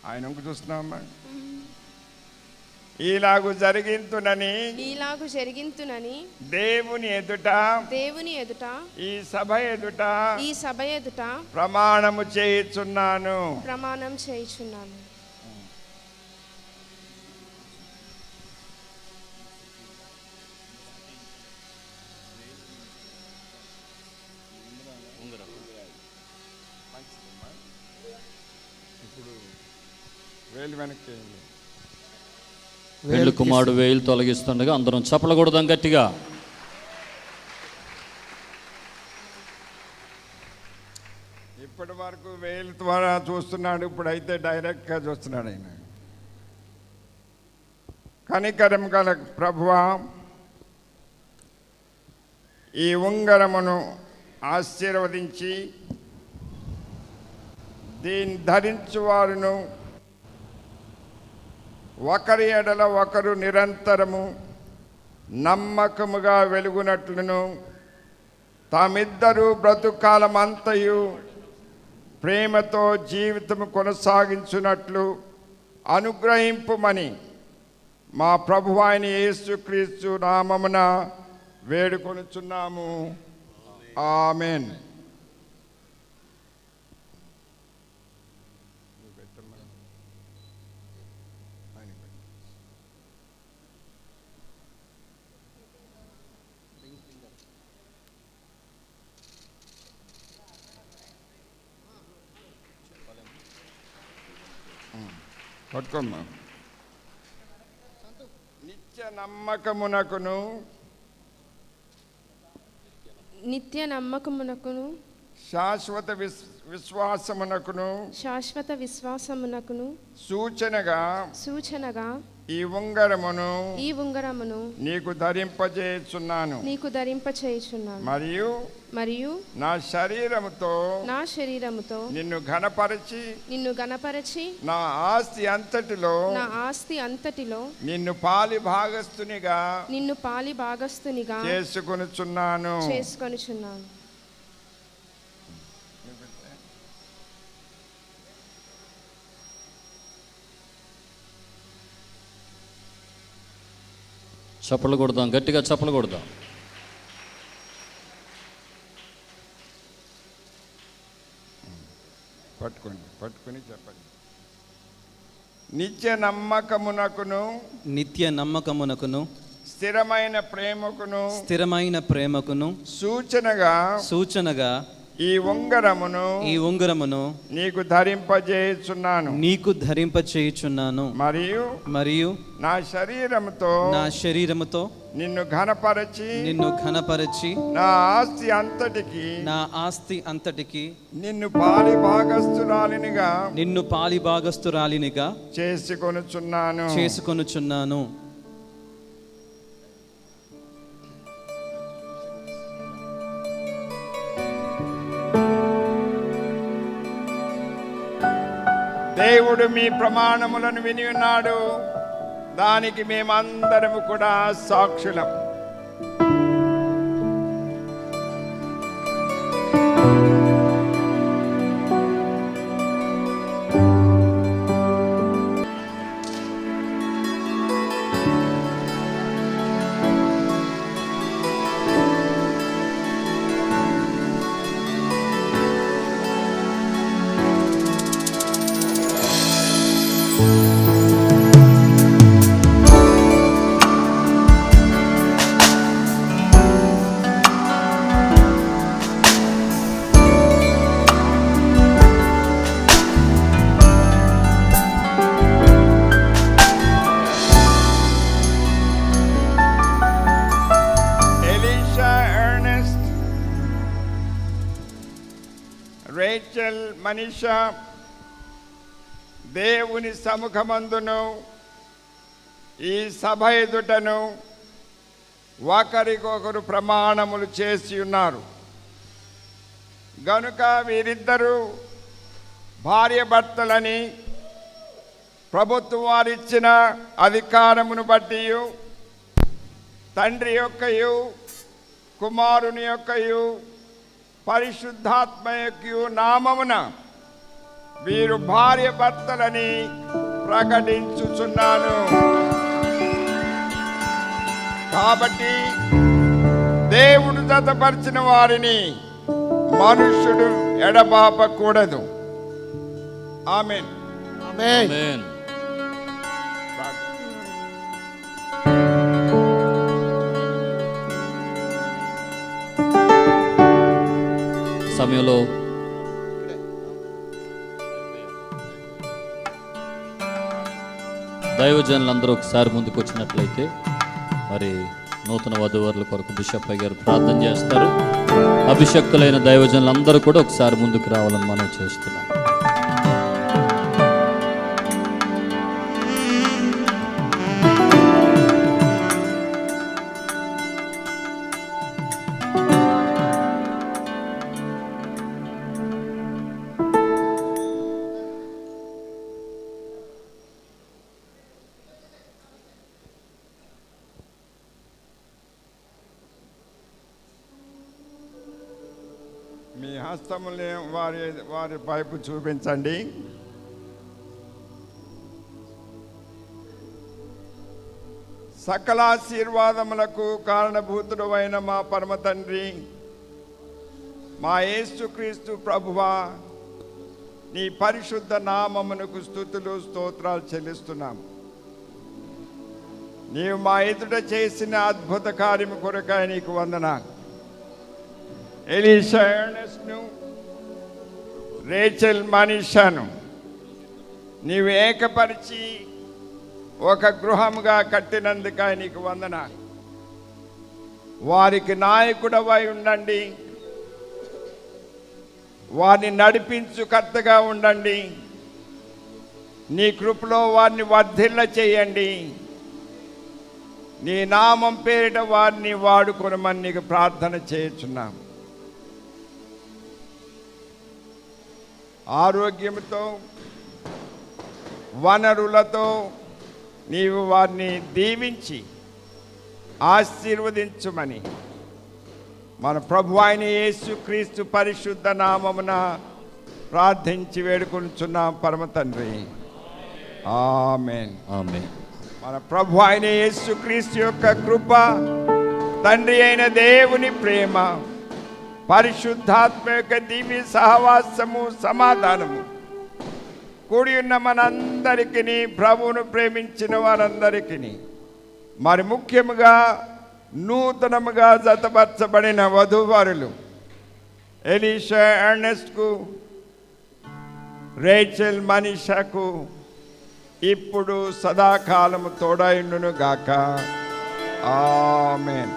Speaker 5: ఆయన చూస్తున్నామా? ఇలాగు జరిగింతునని దేవుని ఎదుట ఈ సభ ఎదుట ప్రమాణము చేయుచున్నాను. ఇప్పుడు వేలు వెనక్కి
Speaker 2: పెళ్లి కుమారుడు వేలు తొలగిస్తుండగా అందరం చప్పలు కొడదాం గట్టిగా.
Speaker 5: ఇప్పటి వరకు వేలు ద్వారా చూస్తున్నాడు, ఇప్పుడైతే డైరెక్ట్గా చూస్తున్నాడు ఆయన. కనికరం గల ప్రభువా, ఈ ఉంగరమును ఆశీర్వదించి దీన్ని ధరించువారును ఒకరి ఎడల ఒకరు నిరంతరము నమ్మకముగా వెలుగునట్లును తామిద్దరూ బ్రతుకాలమంతయు ప్రేమతో జీవితము కొనసాగించున్నట్లు అనుగ్రహింపుమని మా ప్రభువు అయిన యేసుక్రీస్తు నామమున వేడుకొనుచున్నాము. ఆమేన్. పట్టుకోమ్మా. నిత్య నమ్మకమునకును శాశ్వత విశ్వాసమునకును సూచనగా ఈ ఉంగరమును నీకు ధరింపజేయుచున్నాను. మరియు నా శరీరముతో నిన్ను ఘనపరచి నా ఆస్తి అంతటిలో నిన్ను పాలి భాగస్తునిగా చేసుకొనుచున్నాను.
Speaker 2: చప్పలు కొడదాం గట్టిగా, చప్పలు కొడదాం.
Speaker 5: పట్టుకొని చెప్పండి. నిత్య నమ్మకమునకును స్థిరమైన ప్రేమకును సూచనగా ఈ ఉంగరమును నీకు ధరింపజేయుచున్నాను. మరియు నా శరీరముతో నిన్ను ఘనపరచి నా ఆస్తి అంతటికి నిన్ను పాలి భాగస్తురాలినిగా చేసుకొనుచున్నాను. దేవుడు మీ ప్రమాణములను విని ఉన్నాడు, దానికి మేమందరము కూడా సాక్షులం. రేచల్ మనీషా దేవుని సముఖమందును ఈ సభ ఎదుటను ఒకరికొకరు ప్రమాణములు చేసి ఉన్నారు గనుక వీరిద్దరూ భార్యాభర్తలని ప్రభుత్వం వారిచ్చిన అధికారమును బట్టి తండ్రి యొక్కయు కుమారుని యొక్కయు పరిశుద్ధాత్మ యొక్క నామమున వీరు భార్యాభర్తలని ప్రకటించుచున్నాను. కాబట్టి దేవుడు జతపరిచిన వారిని మనుష్యుడు ఎడబాపకూడదు. ఆమేన్.
Speaker 2: ఆమేన్. సమయంలో దైవజనులందరూ ఒకసారి ముందుకు వచ్చినట్లయితే మరి నూతన వధువరుల కొరకు బిషప్ గారు ప్రార్థన చేస్తారు. అభిషక్తులైన దైవజనులందరూ కూడా ఒకసారి ముందుకు రావాలని మనం చేస్తున్నాం.
Speaker 5: మీ హస్తముల్ని వారి వైపు చూపించండి. సకల ఆశీర్వాదములకు కారణభూతుడు అయిన మా పరమ తండ్రి, మా యేసుక్రీస్తు ప్రభువా, నీ పరిశుద్ధ నామమునకు స్తుతులు స్తోత్రాలు చెల్లిస్తున్నాం. నీవు మా ఎదుట చేసిన అద్భుత కార్యము కొరకై నీకు వందనాలు. ఎలీషా ఎర్నెస్ట్ను, రేచల్ మనీషాను నీవు ఏకపరిచి ఒక గృహముగా కట్టినందుకై నీకు వందనాలు. వారికి నాయకుడవై ఉండండి, వారిని నడిపించు కర్తగా ఉండండి. నీ కృపలో వారిని వర్ధిల్ల చేయండి. నీ నామం పేరిట వారిని వాడుకొనమని నీకు ప్రార్థన చేయుచున్నాం. ఆరోగ్యంతో వనరులతో నీవు వారిని దీవించి ఆశీర్వదించుమని మన ప్రభు అయిన యేసుక్రీస్తు పరిశుద్ధ నామమున ప్రార్థించి వేడుకొనుచున్నాం పరమ తండ్రి. ఆమేన్.
Speaker 2: ఆమేన్.
Speaker 5: మన ప్రభు అయిన యేసుక్రీస్తు యొక్క కృప, తండ్రి అయిన దేవుని ప్రేమ, పరిశుద్ధాత్మ యొక్క దివ్య సహవాసము, సమాధానము కూడి ఉన్న మనందరికీ, ప్రభువును ప్రేమించిన వారందరికీ, మరి ముఖ్యముగా నూతనముగా జతపరచబడిన వధూవరులు ఎలీషా ఎర్నెస్ట్కు, రేచల్ మనీషాకు ఇప్పుడు సదాకాలము తోడైండును గాక. ఆమేన్.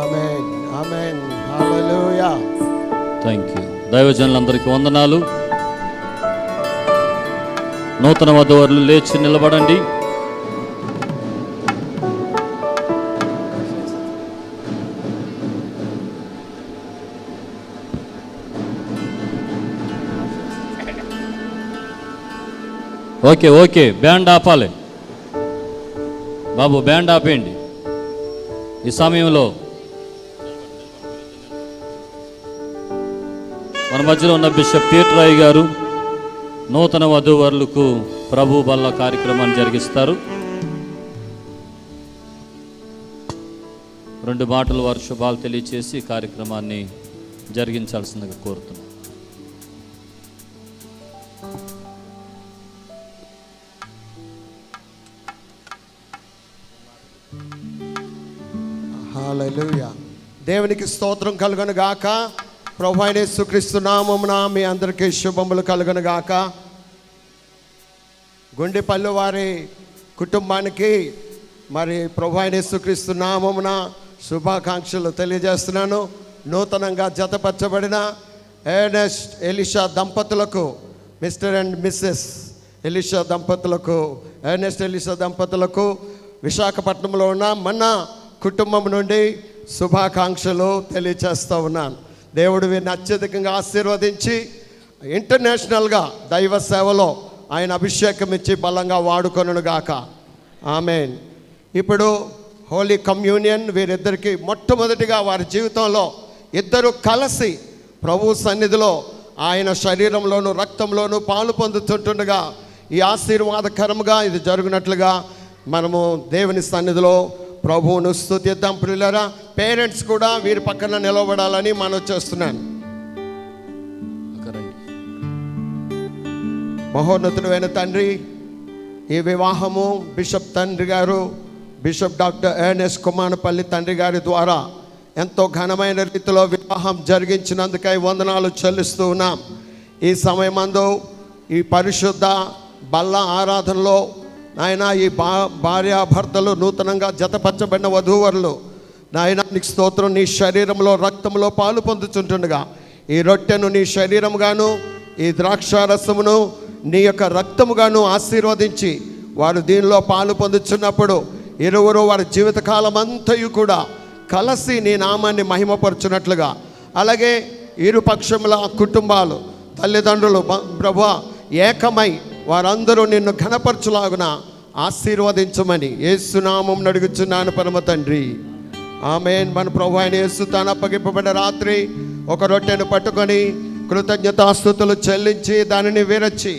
Speaker 3: ఆమేన్. ఆమేన్. హల్లెలూయా.
Speaker 2: Thank you. దైవజనులందరికీ వందనాలు. నూతన వధువరులు లేచి నిలబడండి. ఓకే ఓకే, బ్యాండ్ ఆపాలి బాబు, బ్యాండ్ ఆపేయండి. ఈ సమయంలో మన మధ్యలో ఉన్న బిషప్ పీటర్ రాయ్ గారు నూతన వధూవరులకు ప్రభు బల్ల కార్యక్రమాన్ని జరిగిస్తారు. 2 మాటలు వారి శుభాలు తెలియచేసి ఈ కార్యక్రమాన్ని జరిగించాల్సిందిగా కోరుతున్నాం.
Speaker 3: హల్లెలూయా. దేవునికి స్తోత్రం కలుగును గాక. ప్రభు అయిన యేసుక్రీస్తు నామమున మీ అందరికీ శుభములు కలుగును గాక. గుండెపల్లి వారి కుటుంబానికి మరి ప్రభు అయిన యేసుక్రీస్తు నామమున శుభాకాంక్షలు తెలియజేస్తున్నాను. నూతనంగా జతపరచబడిన ఎర్నెస్ట్ ఎలీషా దంపతులకు, మిస్టర్ అండ్ మిస్సెస్ ఎలీషా దంపతులకు, ఎర్నెస్ట్ ఎలీషా దంపతులకు విశాఖపట్నంలో ఉన్న మన కుటుంబం నుండి శుభాకాంక్షలు తెలియచేస్తూ ఉన్నాను. దేవుడు వీరిని అత్యధికంగా ఆశీర్వదించి ఇంటర్నేషనల్గా దైవ సేవలో ఆయన అభిషేకం ఇచ్చి బలంగా వాడుకొనును గాక. ఆమేన్. ఇప్పుడు హోలీ కమ్యూనియన్ వీరిద్దరికి మొట్టమొదటిగా వారి జీవితంలో ఇద్దరు కలిసి ప్రభు సన్నిధిలో ఆయన శరీరంలోను రక్తంలోను పాలు పొందుతుంటుండగా ఈ ఆశీర్వాదకరంగా ఇది జరుగునట్లుగా మనము దేవుని సన్నిధిలో ప్రభువును స్తుతిద్దాం. ప్రియులారా, పేరెంట్స్ కూడా వీరి పక్కన నిలబడాలని మనం చేస్తున్నాను. మహోన్నతుడైన తండ్రి, ఈ వివాహము బిషప్ తండ్రి గారు, బిషప్ డాక్టర్ ఎర్నెస్ట్ కుమారపల్లి తండ్రి గారి ద్వారా ఎంతో ఘనమైన రీతిలో వివాహం జరిగించినందుకై వందనాలు చెల్లిస్తూ ఉన్నాం. ఈ సమయమందు ఈ పరిశుద్ధ బల్ల ఆరాధనలో నాయన ఈ భార్యాభర్తలు నూతనంగా జతపరచబడిన వధూవరులు నాయన నీకు స్తోత్రం. నీ శరీరంలో రక్తంలో పాలు పొందుతుంటుండగా ఈ రొట్టెను నీ శరీరముగాను ఈ ద్రాక్షారసమును నీ యొక్క రక్తముగాను ఆశీర్వదించి వారు దీనిలో పాలు పొందుతున్నప్పుడు ఇరువురు వారి జీవితకాలం అంతయు కూడా కలిసి నీ నామాన్ని మహిమపరచున్నట్లుగా, అలాగే ఇరుపక్షముల కుటుంబాలు తల్లిదండ్రులు ప్రభువా ఏకమై వారందరూ నిన్ను ఘనపరచులాగున ఆశీర్వదించమని యేసు నామమున అడుగుచున్నాను పరమ తండ్రి, ఆమేన్. మన ప్రభు అయిన యేసు తాను అప్పగింపబడిన రాత్రి ఒక రొట్టెను పట్టుకొని కృతజ్ఞతాస్తుతులు చెల్లించి దానిని విరచి,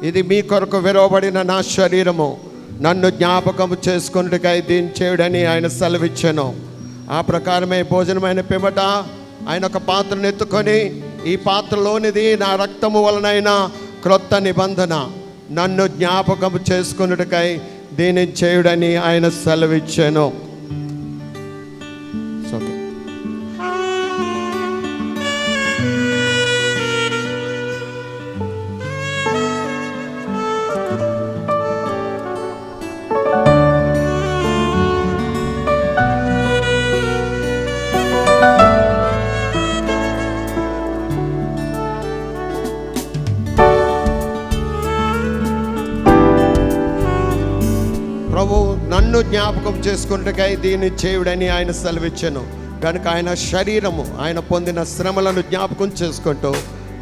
Speaker 3: ఇది మీ కొరకు విరవబడిన నా శరీరము, నన్ను జ్ఞాపకము చేసుకున్నట్టుకై దీన్ని చేయుడని ఆయన సెలవిచ్చాను. ఆ ప్రకారమే భోజనమైన పిమ్మట ఆయన ఒక పాత్రను ఎత్తుకొని, ఈ పాత్రలోనిది నా రక్తము వలనైన క్రొత్త నిబంధన, నన్ను జ్ఞాపకము చేసుకున్నట్టుకై దీన్ని చేయుడని ఆయన సెలవిచ్చాను. ఓకే. ప్రభు నన్ను జ్ఞాపకం చేసుకుంటకై దీన్ని చేయుడని ఆయన సెలవిచ్చాను కనుక ఆయన శరీరము, ఆయన పొందిన శ్రమలను జ్ఞాపకం చేసుకుంటూ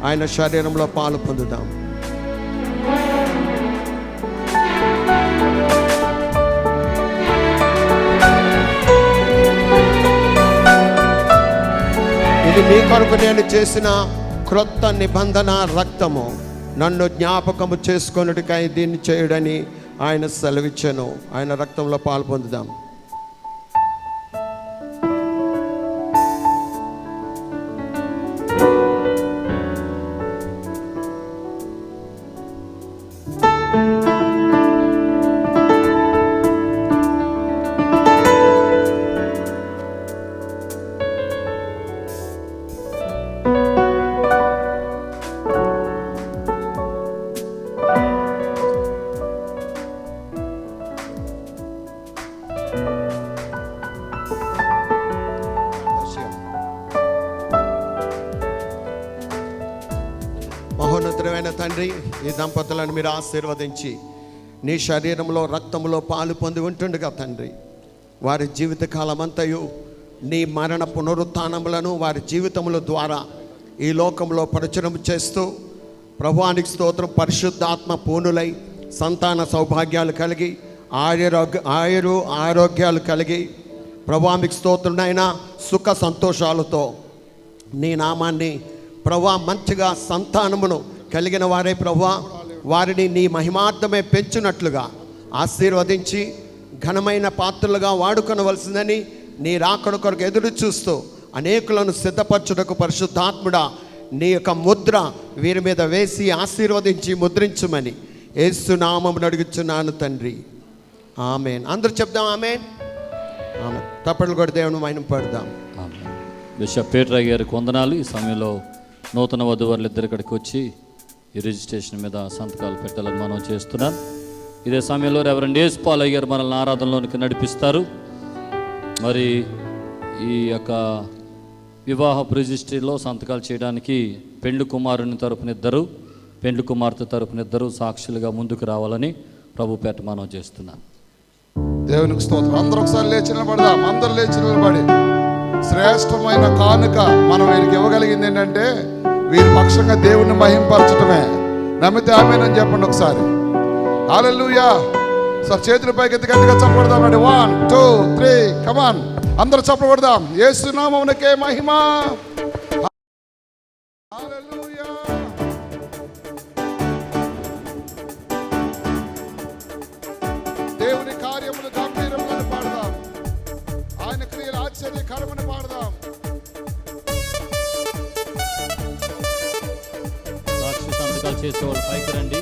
Speaker 3: ఆయన శరీరంలో పాలు పొందుదాం. ఇది మీ కొరకు నేను చేసిన క్రొత్త నిబంధన రక్తము, నన్ను జ్ఞాపకము చేసుకొనుటకై దీన్ని చేయుడని ఆయన సెలవిచ్చాను. ఆయన రక్తంలో పాలు పొందుదాం. మహోన్నతుడైన తండ్రి, ఈ దంపతులను మీరు ఆశీర్వదించి నీ శరీరంలో రక్తంలో పాలు పొంది ఉంటుండగా తండ్రి, వారి జీవితకాలం అంతయు నీ మరణ పునరుత్థానములను వారి జీవితముల ద్వారా ఈ లోకంలో ప్రచురం చేస్తూ ప్రభువానికి స్తోత్రం, పరిశుద్ధాత్మ పూనులై సంతాన సౌభాగ్యాలు కలిగి ఆరోగ్యాలు కలిగి ప్రభువానికి స్తోత్రునైనా సుఖ సంతోషాలతో నీ నామాన్ని ప్రభువా మంచిగా సంతానమును కలిగిన వారే ప్రభువా వారిని నీ మహిమార్థమే పెంచునట్లుగా ఆశీర్వదించి ఘనమైన పాత్రలుగా వాడుకొనవలసిందని నీ రాకడ కొరకు ఎదురు చూస్తూ అనేకులను సిద్ధపరచుటకు పరిశుద్ధాత్ముడా నీ యొక్క ముద్ర వీరి మీద వేసి ఆశీర్వదించి ముద్రించుమని యేసు నామమున అడుగుచున్నాను తండ్రి, ఆమేన్. అందరూ చెప్దాం ఆమేన్. ఆమేన్. తప్పట్లు కూడా దేవుని మహిమ పడదాం.
Speaker 2: బిషప్ పీటర్ గారికి వందనాలు. ఈ సమయంలో నూతన వధువరులు ఇద్దరు ఇక్కడికి వచ్చి ఈ రిజిస్ట్రేషన్ మీద సంతకాలు పెట్టాలని మనం చేస్తున్నాం. ఇదే సమయంలో రెవరెండ్ యేసు పాలయ్య గారు మనల్ని ఆరాధనలోనికి నడిపిస్తారు. మరి ఈ యొక్క వివాహ రిజిస్ట్రీలో సంతకాలు చేయడానికి పెండ్లి కుమారుని తరపున ఇద్దరు, పెండ్లి కుమార్తె తరపున ఇద్దరు సాక్షులుగా ముందుకు రావాలని ప్రభు పేట మనం చేస్తున్నాం.
Speaker 9: దేవునికి స్తోత్రం. అందరూ ఒకసారి లేచి నిలబడదాం. అందరూ లేచి నిలబడి శ్రేష్టమైన కానుక మనం వీరికి ఇవ్వగలిగింది ఏంటంటే వీరి పక్షంగా దేవుణ్ణి మహింపరచడమే. నమ్మితే ఆమేనని చెప్పండి ఒకసారి. హల్లెలూయా. సార్ చేతుల పైకి ఎత్తి గట్టిగా చప్పడదామండి. 1 2 3 కమాన్. అందరూ చప్పడదాం. యేసు నామమునకే మహిమ. హల్లెలూయా. దేవుని కార్యములు గంభీరములను పాడదాం. ఆయన క్రియలు ఆశ్చర్యకరమని పాడదాం.
Speaker 2: సాక్షి సంతకాలు చేసేవాళ్ళు పైకి రండి.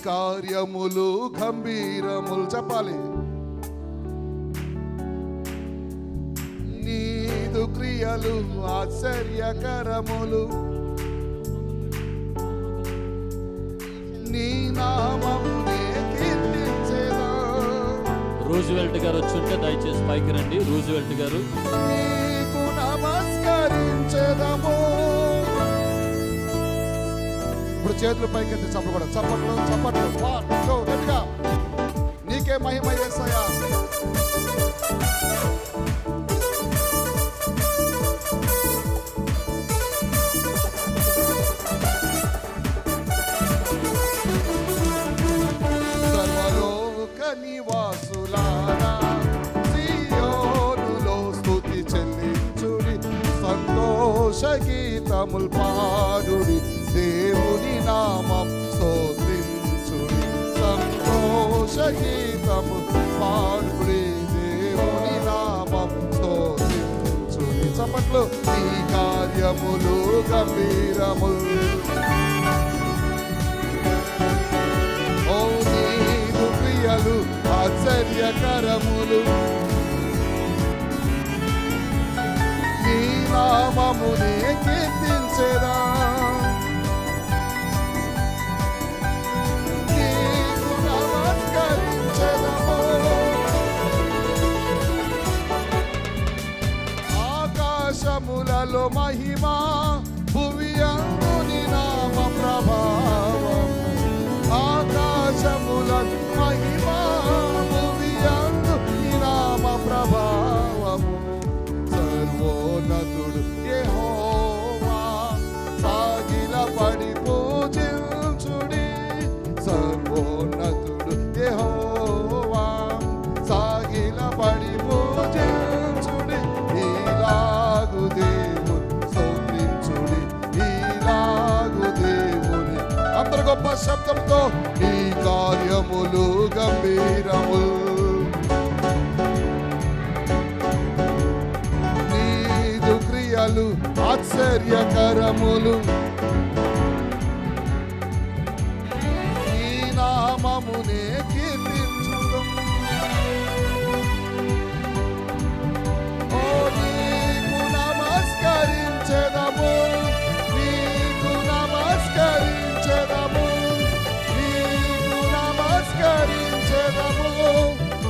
Speaker 9: కార్యములు గంభీరములు. చెప్పాలి. నీదు క్రియలు ఆశ్చర్యకరములు, నీ నామమునే కీర్తించెదా.
Speaker 2: రూజ్వెల్ట్ గారు వచ్చుంటే దయచేసి పైకి రండి. రూజ్వెల్ట్ గారు.
Speaker 9: నీకు నమస్కరించెదము. ఇప్పుడు చేతులు పైకెత్తి చప్పకూడదు. చప్పట్లు చప్పట్లు. 1 2 గట్టిగా. నీకే మహిమ యేసయ్యా. సర్వలోక నివాసులారా సియోనులో స్తుతి చెల్లించుడి, సంతోష గీతములు పాడుడి, దేవుని నామం స్తోత్రించుడి. సంతోష గీతము పాడుడి, దేవుని నామం స్తోత్రించుడి. చప్పట్లు. నీ కార్యములు గంభీరములు, ఓ నీదు క్రియలు ఆశ్చర్యకరములు, నీ నామమునే కీర్తించెదా. నీకు నమస్కరించెదము. ఆకాశములలో మహిమ, భువి అందు నీ నామ ప్రభావం. ఆకాశముల మహిమ, భువి అందు నీ నామ ప్రభావము. సర్వోన్నతుడు యెహోవా, సాగిలపడి పూజించుడి. సర్వోన్నతుడు యెహోవా, సాగిలపడి పూజించుడి. ఈలాగు దేవుని స్తోత్రించుడి, ఈలాగు దేవుని. అందరు గొప్ప శబ్దంతో. నీ కార్యములు గంభీరములు, నీదు క్రియలు ఆశ్చర్యకరములు, నీ నామమునే కీర్తించుదం. ఓ నీకు నమస్కరించెదము, నీకు నమస్కరించెదము, నీకు నమస్కరించెదము,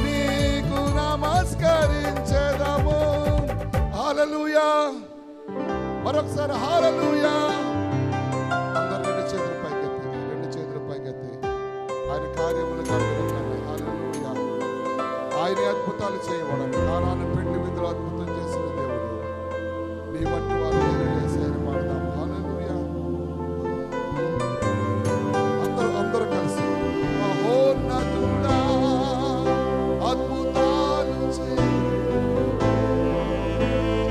Speaker 9: నీకు నమస్కరించెదము. హల్లెలూయా. మరొకసారి హల్లెలూయా. అందరూ రెండు చేతులు పైకెత్తి, రెండు చేతులు పైకెత్తి. ఆయన కార్యములు గంభీరములు. హల్లెలూయా. ఆయన అద్భుతాలు చేయబడాలి. కానాను పెండ్లి విందులో అద్భుతం చేసిన దేవుడు. నీ వంటి వారు యేసయ్యను పాడదాం. హల్లెలూయా. అందరూ కలిసి. మహోన్నతుడా, అద్భుతాలు చేయి,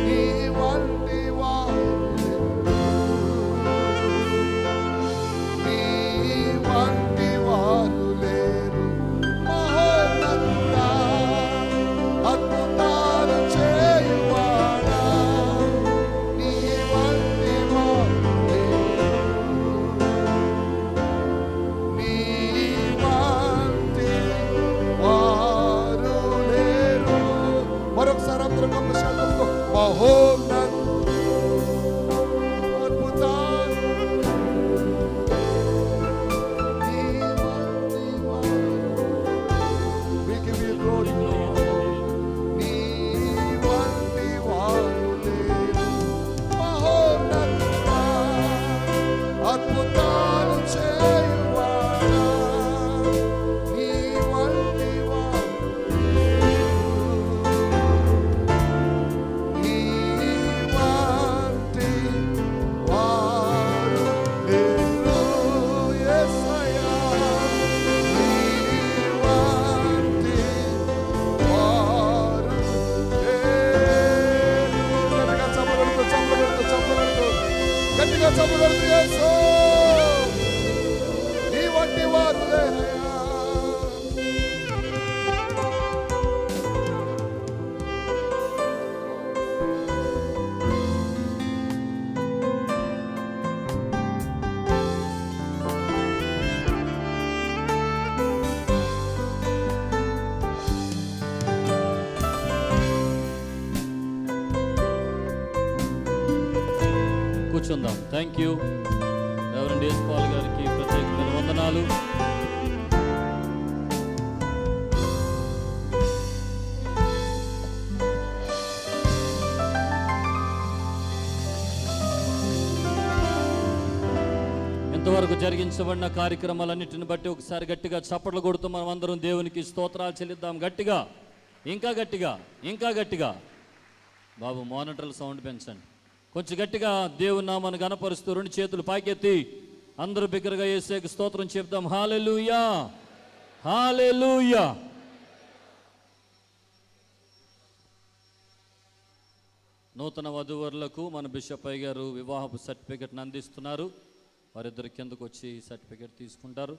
Speaker 9: నీ వంటి వారు నీ వంటి వారు లేరు. మహోన్నతుడా, అద్భుతాలు చేయువాడా, నీ వంటి వారు లేరు. నీ వంటి వారు లేరు. మరొకసారి అందరూ గొప్ప శబ్దంతో మహోన్నత అద్భుతాలు, నీ
Speaker 2: కూర్చుందాం. Thank you. Reverend S Paul గారికి ప్రత్యేకమైన వందనాలు. ఇంతవరకు జరిగించబడిన కార్యక్రమాలన్నింటిని బట్టి ఒకసారి గట్టిగా చప్పట్లు కొడుతూ మనం అందరం దేవునికి స్తోత్రాలు చెల్లిద్దాం. గట్టిగా, ఇంకా గట్టిగా, ఇంకా గట్టిగా. బాబు మానిటర్ల సౌండ్ పెంచండి. కొంచెం గట్టిగా దేవుని నామాన్ని గణపరుస్తూ 2 చేతులు పైకెత్తి అందరూ బిగ్గరగా యేసుకి స్తోత్రం చెప్దాం. హల్లెలూయా, హల్లెలూయా. నూతన వధూవరులకు మన బిషప్ అయ్య గారు వివాహపు సర్టిఫికెట్ని అందిస్తున్నారు. వారిద్దరు కిందకు వచ్చి సర్టిఫికెట్ తీసుకుంటారు.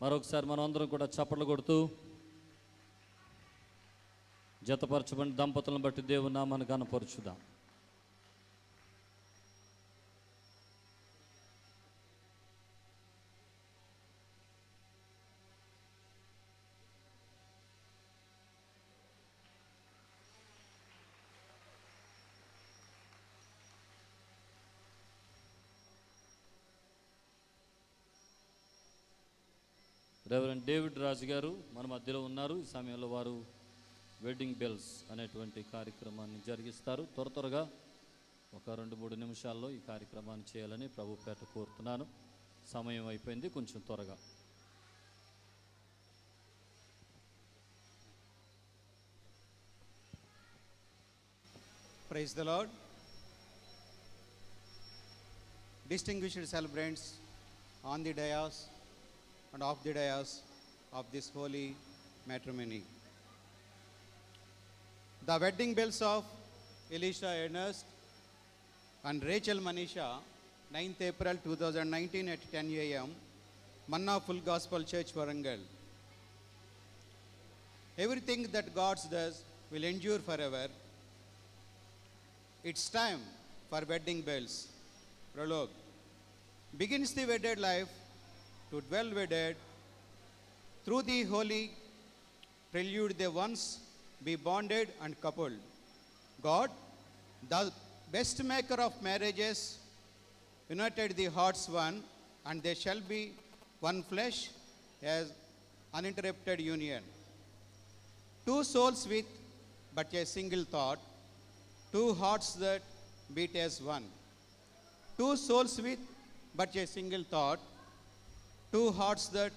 Speaker 2: మరొకసారి మనం అందరం కూడా చప్పట్లు కొడుతూ జతపరచబడిన దంపతులను బట్టి దేవుని నామాన్ని కనపరుచుదాం. రెవరెండ్ డేవిడ్ రాజు గారు మన మధ్యలో ఉన్నారు. ఈ సమయంలో వారు వెడ్డింగ్ బెల్స్ అనేటువంటి కార్యక్రమాన్ని జరిగిస్తారు. త్వరగా ఒక 2-3 నిమిషాల్లో ఈ కార్యక్రమాన్ని చేయాలని ప్రభు పేట కోరుతున్నాను. సమయం అయిపోయింది, కొంచెం త్వరగా.
Speaker 10: Praise the Lord. Distinguished celebrants on the dais and off the dais of this holy matrimony. The wedding bells of Elisha Ernest and Rachel Manisha, 9th April 2019 at 10 a.m., Manna Full Gospel Church, Warangal. Everything that God does will endure forever. It's time for wedding bells. Prologue. Begins the wedded life to dwell wedded. Through the holy prelude they once be bonded and coupled. God, the best maker of marriages, united the hearts one, and they shall be one flesh as uninterrupted union. 2 souls with but a single thought, 2 hearts that beat as one. 2 souls with but a single thought, 2 hearts that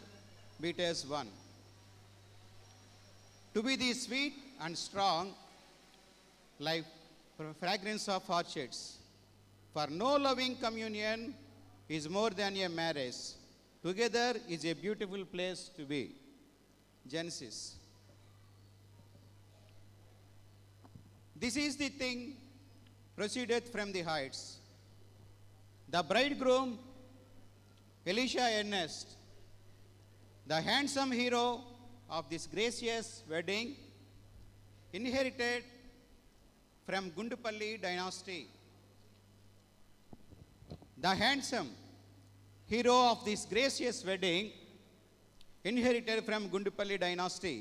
Speaker 10: beat as one. To be the sweet and strong like fragrance of orchids. For no loving communion is more than a marriage. Together is a beautiful place to be. Genesis. This is the thing proceedeth from the heights. The bridegroom, Elisha Ernest, the handsome hero of this gracious wedding, inherited from Gundupalli dynasty. The handsome hero of this gracious wedding, inherited from Gundupalli dynasty,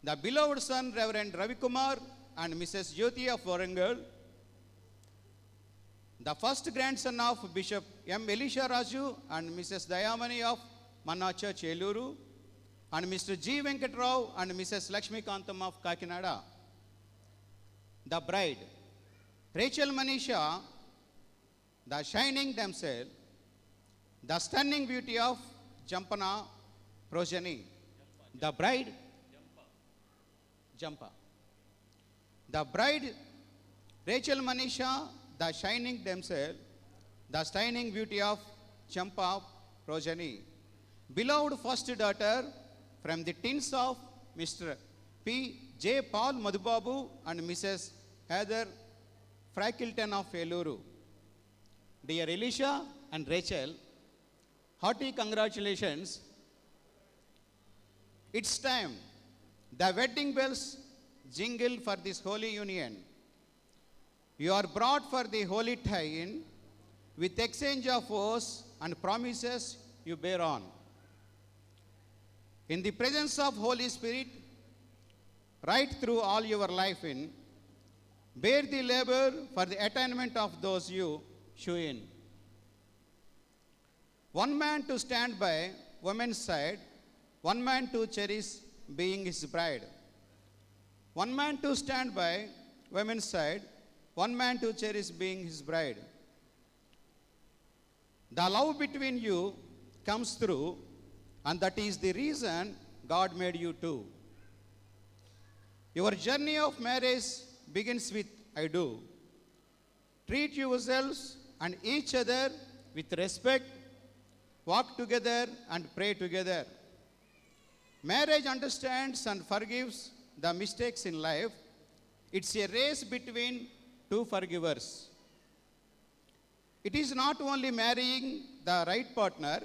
Speaker 10: the beloved son Reverend Ravi Kumar and Mrs. Jyoti of Warangal, the first grandson of Bishop M. Elisha Raju and Mrs. Dayamani of Manna Church, Eluru, and Mr. G. Venkatrao and Mrs. Lakshmi Kantam of Kakinada. The bride, Rachel Manisha, the shining damsel, the stunning beauty of Jampana progeny. The bride, Jampa. The bride, Rachel Manisha, the shining damsel, the shining beauty of Champa progeny. Beloved first daughter from the tins of Mr. P. J. Paul Madhubabu and Mrs. Heather Frackleton of Eluru. Dear Elisha and Rachel, hearty congratulations. It's time. The wedding bells jingle for this holy union. You are brought for the holy tie-in with exchange of oaths and promises you bear on. In the presence of Holy Spirit, right through all your life in, bear the labor for the attainment of those you shew in. One man to stand by woman's side, one man to cherish being his bride. One man to stand by woman's side, one man to cherish being his bride. The love between you comes through, and that is the reason God made you two. Your journey of marriage begins with I do. Treat yourselves and each other with respect, walk together and pray together. Marriage understands and forgives the mistakes in life. It's a race between two forgivers. It is not only marrying the right partner,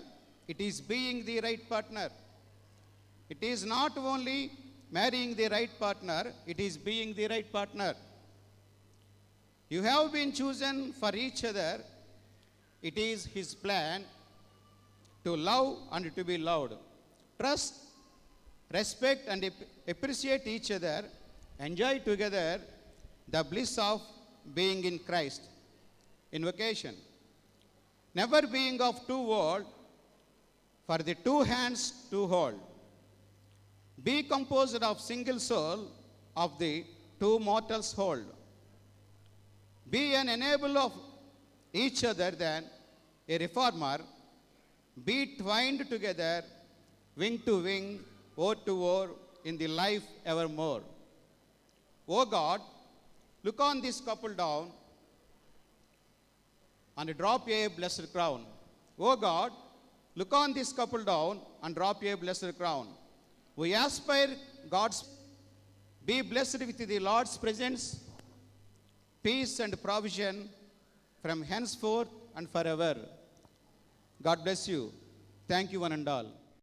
Speaker 10: it is being the right partner. It is not only marrying the right partner, it is being the right partner. You have been chosen for each other. It is His plan to love and to be loved. Trust, respect, and appreciate each other. Enjoy together the bliss of being in Christ. Invocation. Never being of two worlds, for the two hands to hold. Be composed of single soul, of the two mortals hold. Be an enabler of each other than a reformer. Be twined together, wing to wing, oar to oar, in the life evermore. O God, look on this couple down and drop a blessed crown. O God, look on this couple down and drop a blessed crown. We aspire God's, be blessed with the Lord's presence, peace and provision from henceforth and forever. God bless you. Thank you one and all.